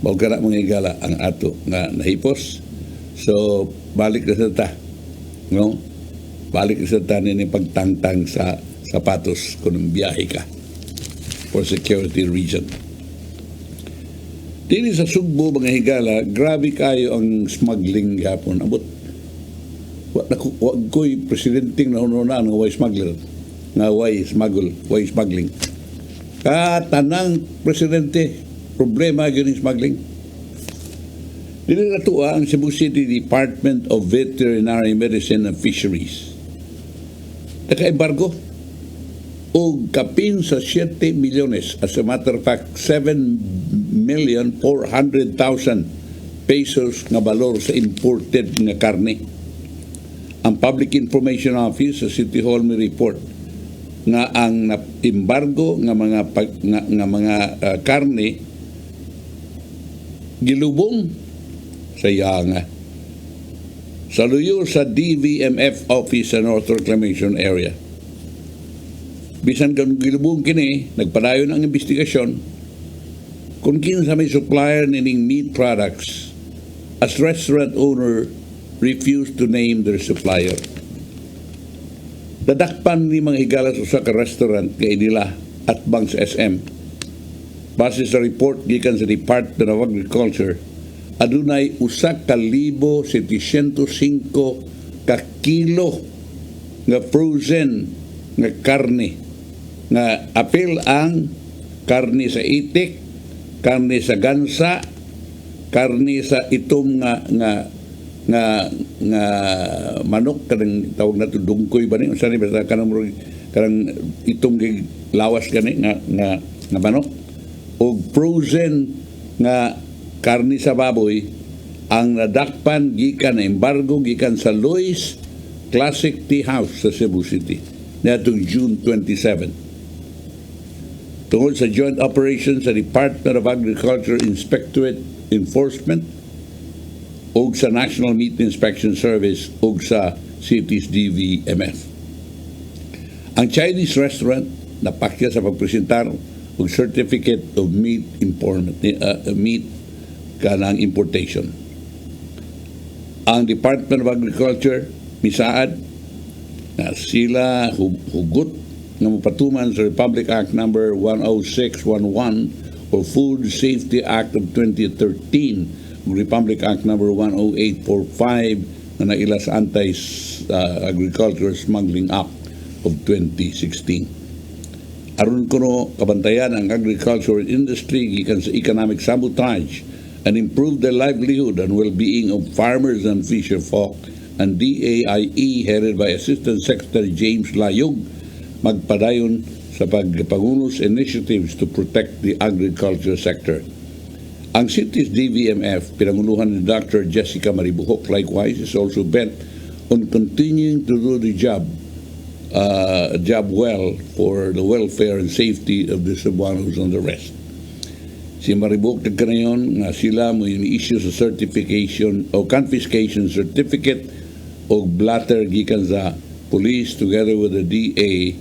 Bago na mga igala ang ato nga nahipos. So, balik na sa ta. No? Balik na sa ta nini pagtangtang sa sapatos kung biyahe ka for security reason. Dili sa Sugbo, mga higala, grabe kayo ang smuggling gapon. Abot, wag ko'y presidenting na hununan nga way smuggler, nga way smuggling. Tanang presidente, problema yun yung smuggling. Dili na tuwa ang Cebu City Department of Veterinary Medicine and Fisheries. Naka-embargo o kapin sa 7 milyones, as a matter of fact, 7,400,000 pesos nga balor sa imported nga karne. Ang Public Information Office sa City Hall may report nga ang embargo nga mga karne gilubong sa yanga sa luyo sa DVMF office sa North Reclamation Area. Bisan kang gilubong kini, nagpadayon ang investigasyon kung kinsa may supplier nining meat products as restaurant owner refused to name their supplier. Dadakpan ni mga higala sa ka restaurant kay nila at bang sa SM. Base sa report gikan sa Department of Agriculture, adunay 1,705 ka kilo nga frozen nga karne nga apil ang karne sa itik, karne sa gansa, karne sa itom nga manok kanang tawag nato dungkoy ba ni unsa ni basta kanang itom kay lawas gani nga manok o frozen nga karne sa baboy ang nadakpan gikan na embargo gikan sa Lois Classic Tea House sa Cebu City niadtong June 27. Tungod sa joint operations sa Department of Agriculture Inspectorate Enforcement ug sa National Meat Inspection Service ug sa City's DVMF. Ang Chinese restaurant napakya sa pagpresentar og certificate of meat kanang importation. Ang Department of Agriculture misaad na sila hugot nga mapatuman sa Republic Act number 10611 o Food Safety Act of 2013, Republic Act number 10845 na naila sa Anti-Agriculture Smuggling Act of 2016. Aron kuno kabantayan ang agricultural industry gikan sa economic sabotage and improve the livelihood and well-being of farmers and fisher folk, and DAIE headed by Assistant Secretary James Layog magpadayon sa pagpangunos initiatives to protect the agriculture sector. Ang city's DVMF, pinanguluhan ni Dr. Jessica Maribuhok, likewise, is also bent on continuing to do the job well for the welfare and safety of the Cebuanos and the rest. Si Maribok nagkanayon nga sila mo ini-issue sa certification o confiscation certificate o blatter gikan sa police together with the DA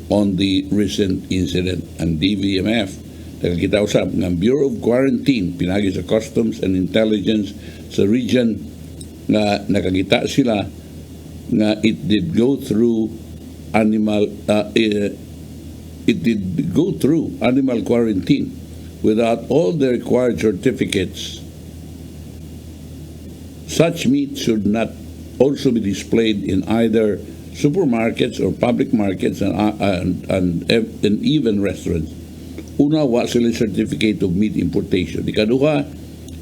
on the recent incident. Ang DVMF nakakita usab ng Bureau of Quarantine pinagi sa Customs and Intelligence sa region nga nakakita sila nga it did go through animal quarantine without all the required certificates. Such meat should not also be displayed in either supermarkets or public markets and even restaurants. Una, wa sila certificate of meat importation. Ikaduha,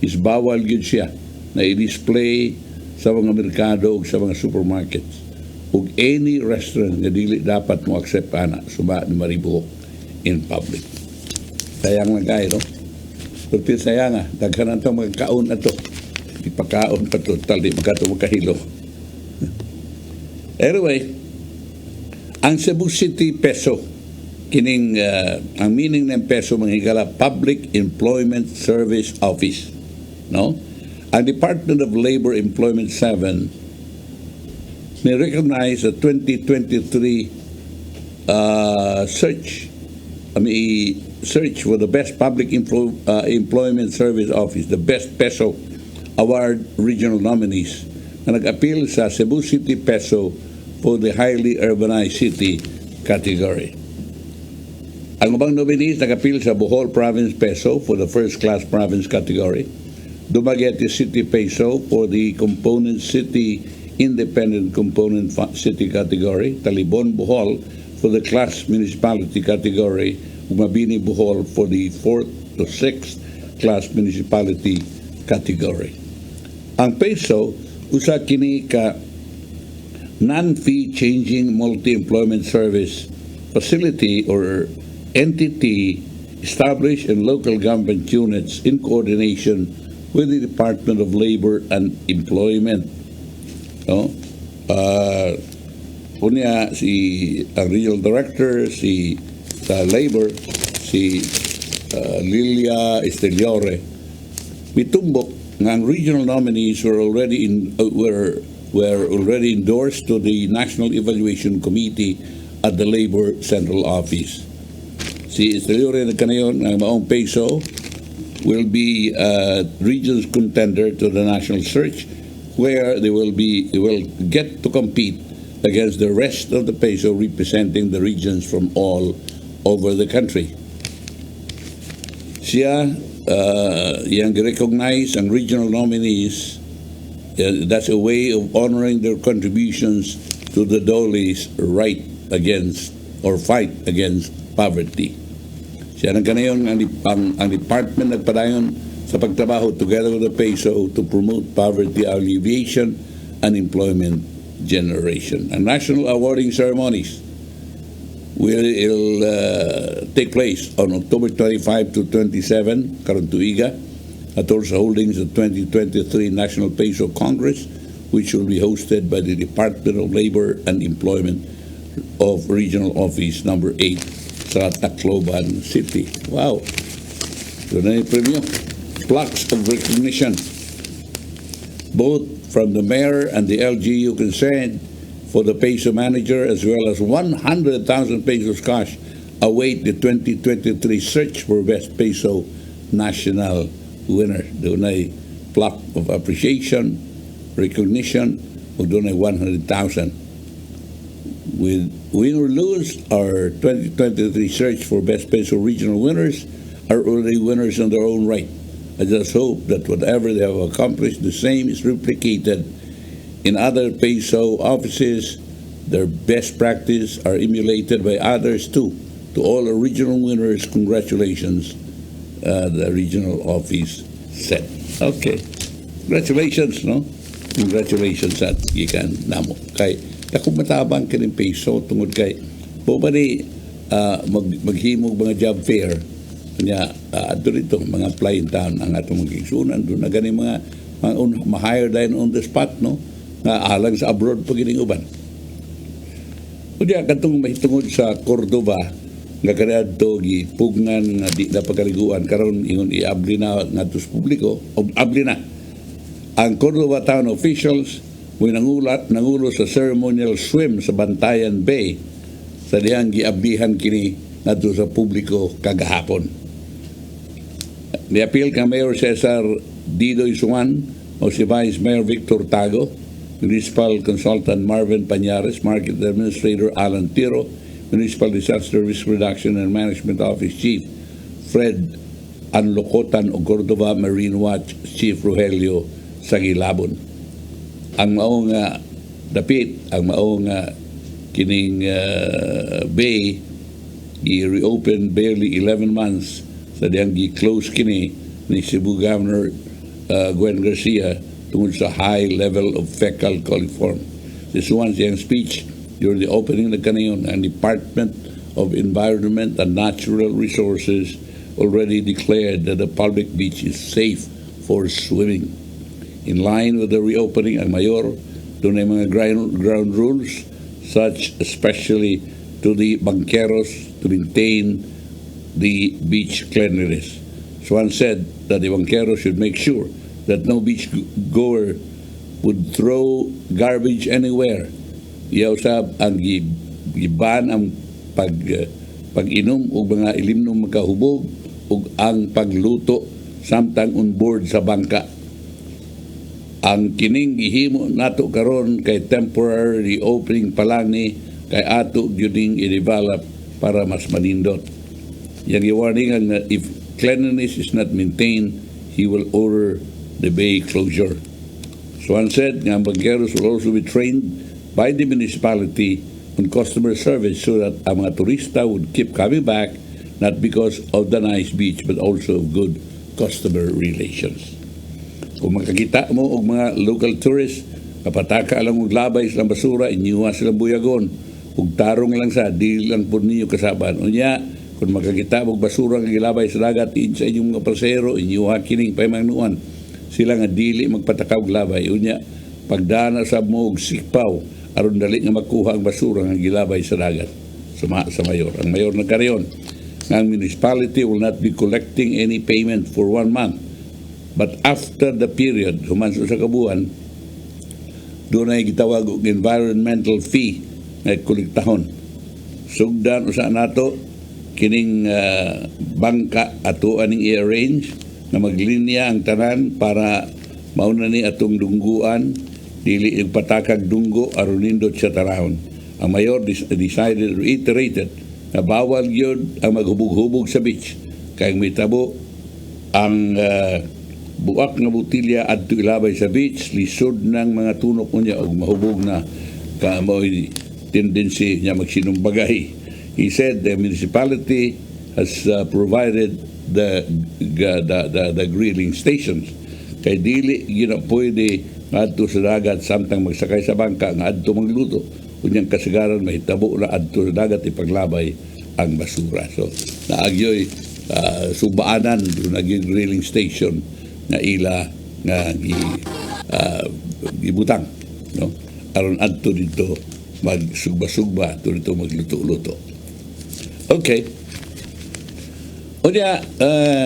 is bawal gyud siya na i-display sa mga merkado o sa mga supermarkets ug any restaurant nga dili dapat mo accept ana suba ni Maribuhok in public. Sayang na kayo, no? Pero sayang nga, daghan itong mga kaon na to. Ipakaon pa to, tali magkato makahilo. Anyway, ang Cebu City Peso, kining ang meaning ng peso manghigala Public Employment Service Office, no? Ang Department of Labor Employment 7 may recognize a 2023 search for the best public employment service office, the best peso award regional nominees na nag-appeal sa Cebu City Peso for the highly urbanized city category. Ang ubang nominees nag-appeal sa Bohol Province Peso for the first class province category, Dumaguete City Peso for the component city independent component city category, Talibon Bohol for the class municipality category, Mabini Bohol for the 4th to 6th class municipality category. Ang peso usa kini ka non-fee changing multi-employment service facility or entity established in local government units in coordination with the Department of Labor and Employment. No? Unya si ang regional director si labor si Lilia Esteliore mitumbok nga ang regional nominees were already endorsed to the National Evaluation Committee at the Labor Central Office. Si Esteliore nagkanayon ang Maong Peso will be region's contender to the national search where they will get to compete against the rest of the peso representing the regions from all over the country. Siya yang recognize ang regional nominees. That's a way of honoring their contributions to the Doli's right against or fight against poverty. Siya nagkanayon ang department nagpadayon sa pagtrabaho together with the peso to promote poverty alleviation and employment generation. Ang national awarding ceremonies will take place on October 25 to 27 karon tuiga at also holdings the 2023 National Peso Congress, which will be hosted by the Department of Labor and Employment of Regional Office number 8 sa Tacloban City. Wow! Ito na yung premyo. Plaques of recognition, both from the mayor and the LGU concerned for the peso manager, as well as 100,000 pesos cash await the 2023 search for best peso national winner. Doon ay plaque of appreciation, recognition, o doon ay 100,000. With win or lose, our 2023 search for best peso regional winners are already winners in their own right. I just hope that whatever they have accomplished, the same is replicated in other peso offices. Their best practice are emulated by others too. To all original winners, congratulations, the regional office said. Okay. Congratulations, no? Congratulations at ikan namo. Kay takong matabang kining peso tungod kay bumali maghimog mga job fair kanya adto dito mga apply in town ang atong magigsunan doon na gani mga ma-hire din on the spot, no, na alang sa abroad pa gining uban. Unya katong mahitungod sa Cordova nga kaniadto gipugnan nga di na pagkaliguan karon ingon iabli na ngadto sa publiko o abli na ang Cordova Town officials mo'y nangulo sa ceremonial swim sa Bantayan Bay sa dihang giablihan kini ngadto sa publiko kagahapon. Niapil ka Mayor Cesar Didoy Suman o si Vice Mayor Victor Tago, Municipal Consultant Marvin Pañares, Market Administrator Alan Tiro, Municipal Disaster Risk Reduction and Management Office Chief Fred Anlocotan o Cordova Marine Watch Chief Rogelio Sagilabon. Ang maong dapit, ang maong kining bay i-reopen barely 11 months sa diyang gi-close kini ni Cebu Governor Gwen Garcia tungod sa high level of fecal coliform. This one siyang speech during the opening na kaniyon ang Department of Environment and Natural Resources already declared that the public beach is safe for swimming. In line with the reopening, ang mayor doon ay mga ground rules such especially to the banqueros to maintain the beach cleanliness. Swan said that the banqueros should make sure that no beach goer would throw garbage anywhere. Iyausab ang giban ang pag-inom o mga ilimnom makahubog o ang pagluto samtang on board sa bangka. Ang kining gihimo nato karon kay temporary opening pa lang ni kay ato gyuding i-develop para mas manindot. Yang i-warning nga if cleanliness is not maintained, he will order the bay closure. Swan said nga ang banqueros will also be trained by the municipality on customer service so that ang mga turista would keep coming back not because of the nice beach but also of good customer relations. Kung makakita mo og mga local tourists, kapataka lang og labay silang basura, inyuha silang buyagon, ug tarong lang sa, di lang po ninyo kasaban. Unya, kung makakita mo og basura nga gilabay sa dagat, sa inyong mga pasero, inyuha kining paymanuan, sila nga dili magpatakaw og labay. Unya, pagdana sa mo og sikpaw, aron dali nga makuha ang basura nga gilabay sa dagat. Sa mayor. Ang mayor nagkariyon, nga ang municipality will not be collecting any payment for 1 month. But after the period, humanso sa kabuan, doon ay gitawag og environmental fee na kolektahon. Sugdan usa nato kining bangka ato aning i-arrange na maglinya ang tanan para mauna ni atong dungguan dili patakag dunggo aron nindot sa tarahon. Ang mayor reiterated na bawal gyud ang maghubog-hubog sa beach kay mitabo ang buak nga butilya adto ilabay sa beach, lisod ng mga tunok niya o mahubog na kamoy tendency niya magsinumbagay. He said the municipality has provided the grilling stations. Kay dili yun pwede adto sa dagat samtang magsakay sa bangka nga adto magluto. Kunyang kasagaran mahitabo na adto sa dagat ipaglabay ang basura. So naagyoy subaanan doon naging grilling station na ila nga gibutang, no? Aron adto dito magsugba-sugba, adto dito magluto-luto. Okay. Unya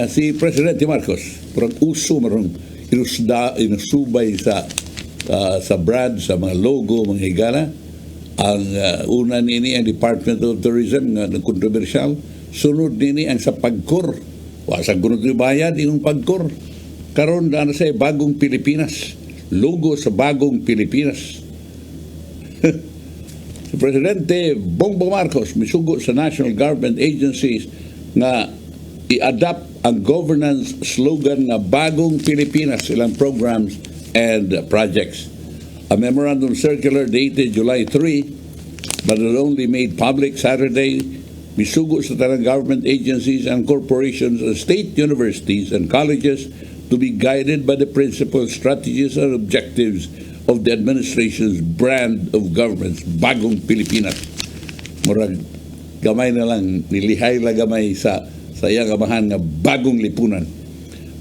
si Presidente Marcos parang uso marong inusubay sa brand, sa mga logo, mga higala. Ang una nini ang Department of Tourism nga kontrobersyal, sunod nini ang sa pagkor. Wa sa gunod bayad yung pagkor. Karon na sa bagong Pilipinas, logo sa bagong Pilipinas. Si Presidente Bongbong Marcos misugo sa national government agencies nga i-adapt ang governance slogan na bagong Pilipinas ilang programs and projects. A memorandum circular dated July 3 but it only made public Saturday misugo sa tanang government agencies and corporations and state universities and colleges to be guided by the principles, strategies, and objectives of the administration's brand of governance, Bagong Pilipinas. Murag, gamay na lang, nilihay la gamay sa iyang amahan nga Bagong Lipunan.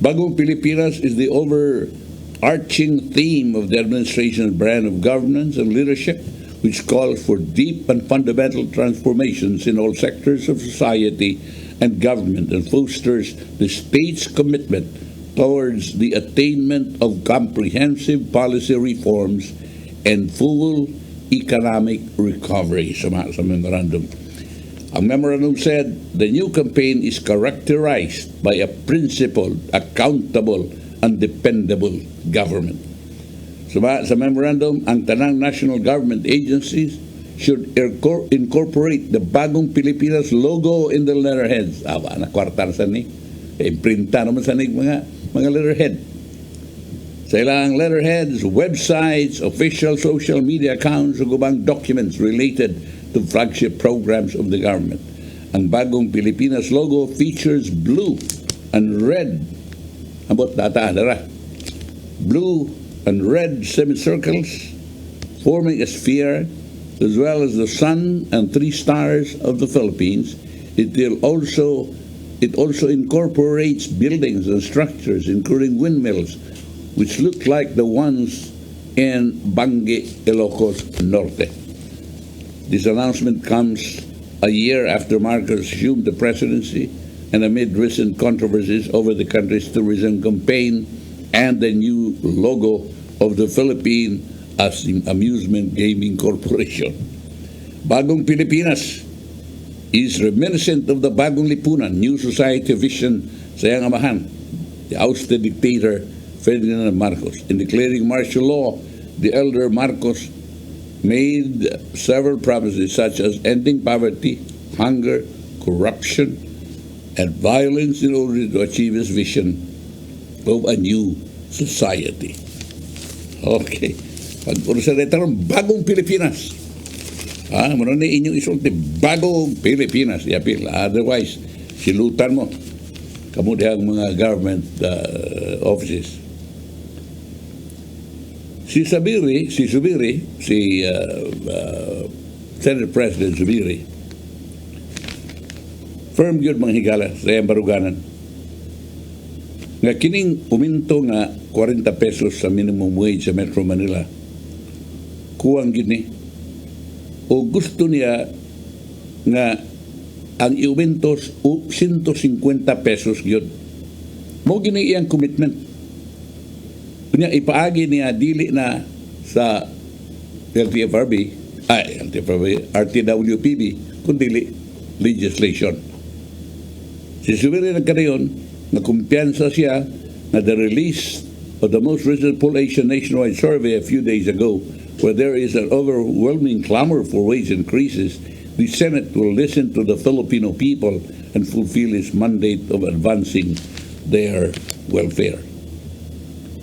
Bagong Pilipinas is the overarching theme of the administration's brand of governance and leadership, which calls for deep and fundamental transformations in all sectors of society and government and fosters the state's commitment towards the attainment of comprehensive policy reforms and full economic recovery. Sa memorandum. Ang memorandum said, the new campaign is characterized by a principled, accountable, and dependable government. Sa memorandum, ang tanang national government agencies should incorporate the bagong Pilipinas logo in the letterheads. Awa na kwarta na sa ni. Imprinta naman sa ni mga letterhead. Sa ilang letterheads, websites, official social media accounts, ug ubang documents related to flagship programs of the government. Ang bagong Pilipinas logo features blue and red. Ambot data, dara. Blue and red semicircles forming a sphere, as well as the sun and 3 stars of the Philippines. It also incorporates buildings and structures, including windmills, which look like the ones in Bangi, Ilocos Norte. This announcement comes a year after Marcos assumed the presidency and amid recent controversies over the country's tourism campaign and the new logo of the Philippine Amusement Gaming Corporation. Bagong Pilipinas is reminiscent of the Bagong Lipunan, new society vision sa iyang amahan, the ousted dictator Ferdinand Marcos. In declaring martial law, the elder Marcos made several promises such as ending poverty, hunger, corruption, and violence in order to achieve his vision of a new society. Okay. Pag-urusan na ito, bagong Pilipinas. Muna na inyong isulti, bagong Pilipinas. Yapil. Otherwise, silutan mo. Kamudihang mga government offices. Si Senate President Zubiri, firm yun mga higala sa iyang baruganan. Nga kining uminto nga 40 pesos sa minimum wage sa Metro Manila, kuwang gini. O gusto niya nga ang iumintos 150 pesos yun. Mo gini iyang commitment. Kunya ipaagi niya dili na sa RTWPB kundi legislation. Si Zubiri nagkadayon na kumpiyansa siya na the release of the most recent population nationwide survey a few days ago, where there is an overwhelming clamor for wage increases, the Senate will listen to the Filipino people and fulfill its mandate of advancing their welfare.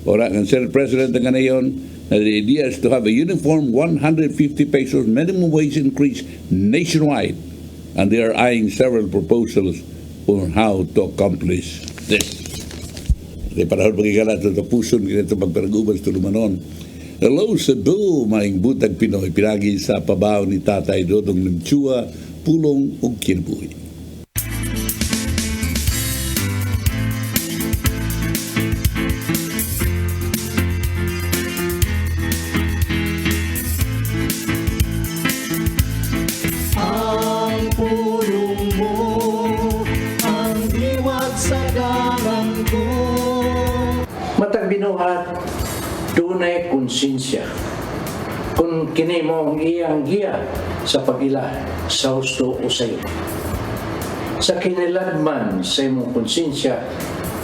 Ora, ang Senate President na ngayon, the idea is to have a uniform 150 pesos minimum wage increase nationwide, and they are eyeing several proposals on how to accomplish this. Di panahon magigala ito tapuson ganito magparagubas ito lumanon. Hello CEBU, Maayong Buntag Pinoy, pinagi sa pabaw ni Tatay Dodong Nimchua, pulong o kinabuhi. Matag binuhat, dunay konsensya. Kung kini mo ang iyang giya sa pag-ila sa husto o sayo. Sa kiniladman sa imong konsensya,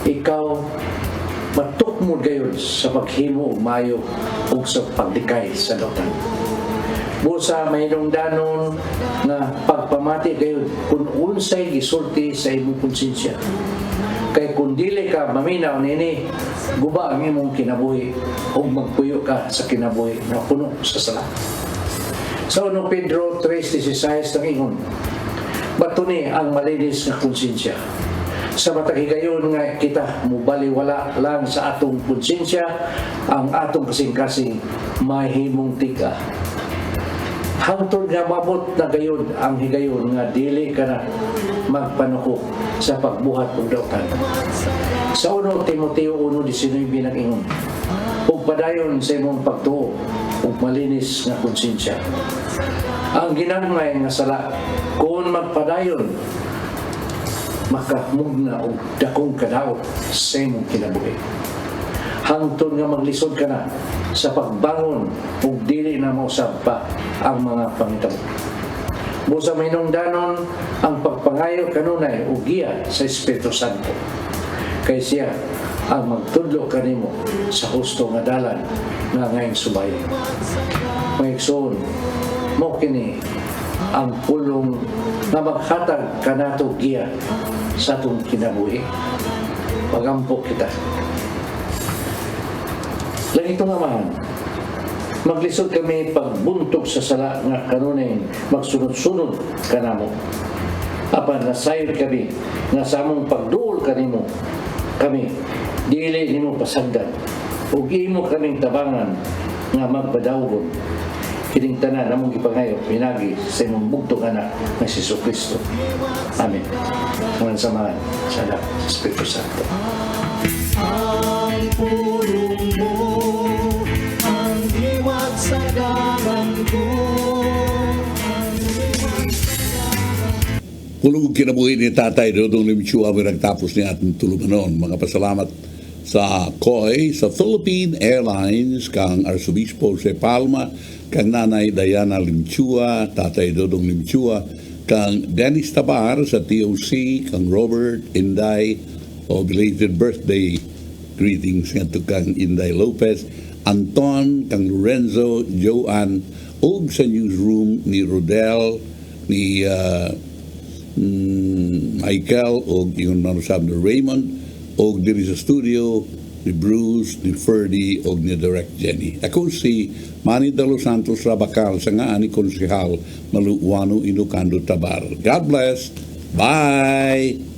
ikaw matukmod gayon sa paghimo mayo o sa pagdikay sa lautan. Busa may danon na pagpamati gayon kung unsay gisulti sa imong konsensya. Kay kung dili ka maminaw nini, guba ang imong kinabuhi o magpuyo ka sa kinabuhi na puno sa sala. Sa 1 Pedro 3:16 ng ingon, batuni ang malinis na konsensya. Sa matag higayon nga kita mubaliwala lang sa atong konsensya, ang atong kasing-kasing mahimong tika. Hangtod nga mabot na gayon ang higayon nga dili ka na magpanuko sa pagbuhat og dautan. Sa 1 Timoteo 1:19 nag-ingon, ug padayon sa imong pagtuo ug malinis nga konsensya. Ang ginagmay nga sala kung magpadayon makahumugna og dakong kadaot sa imong kinabuhi. Hangtod nga maglisod ka na sa pagbangon ug dili na mausab pa ang mga pangitabo. Busa mainungdanon ang pagpangayo kanunay ug giya sa Espiritu Santo. Kay siya ang magtudlo kanimo sa husto nga dalan nga ngayong subay. Maigsoon, mo kini ang pulong nga maghatag kanato giya sa atong kinabuhi. Pagampok kita. Langito nga man, maglisod kami pagbuntog sa sala nga kanunay magsunod-sunod kanamo. Apan nasayod kami nga sa among pagduol kanimo kami dili nimo pasagdan ug imo kaming tabangan nga magpadawgon kining tanan namong ipangayo pinagi sa imong bugtong anak nga si Jesucristo. Amen. Ngunit samahan sa anak sa Espiritu Santo. Ang pulong mo, ang iwat sa dalan ko. Kulog kinabuhi ni Tatay Dodong Limchua ang nagtapos ni ating tulumanon. Mga pasalamat sa COI, sa Philippine Airlines, kang Arsobispo sa Palma, kang Nanay Diana Limchua, Tatay Dodong Limchua, kang Dennis Tabar sa TOC, kang Robert Inday, o belated birthday greetings nga to kang Inday Lopez, Anton, kang Lorenzo, Joanne, og sa newsroom ni Rodel, ni Michael og yung nanusab ni Raymond og diri sa studio ni Bruce, ni Ferdy og ni Direct Jenny. Ako si Manny de los Santos Rabakal sa nga ani konsehal Maluwano Ilocando Tabar. God bless. Bye.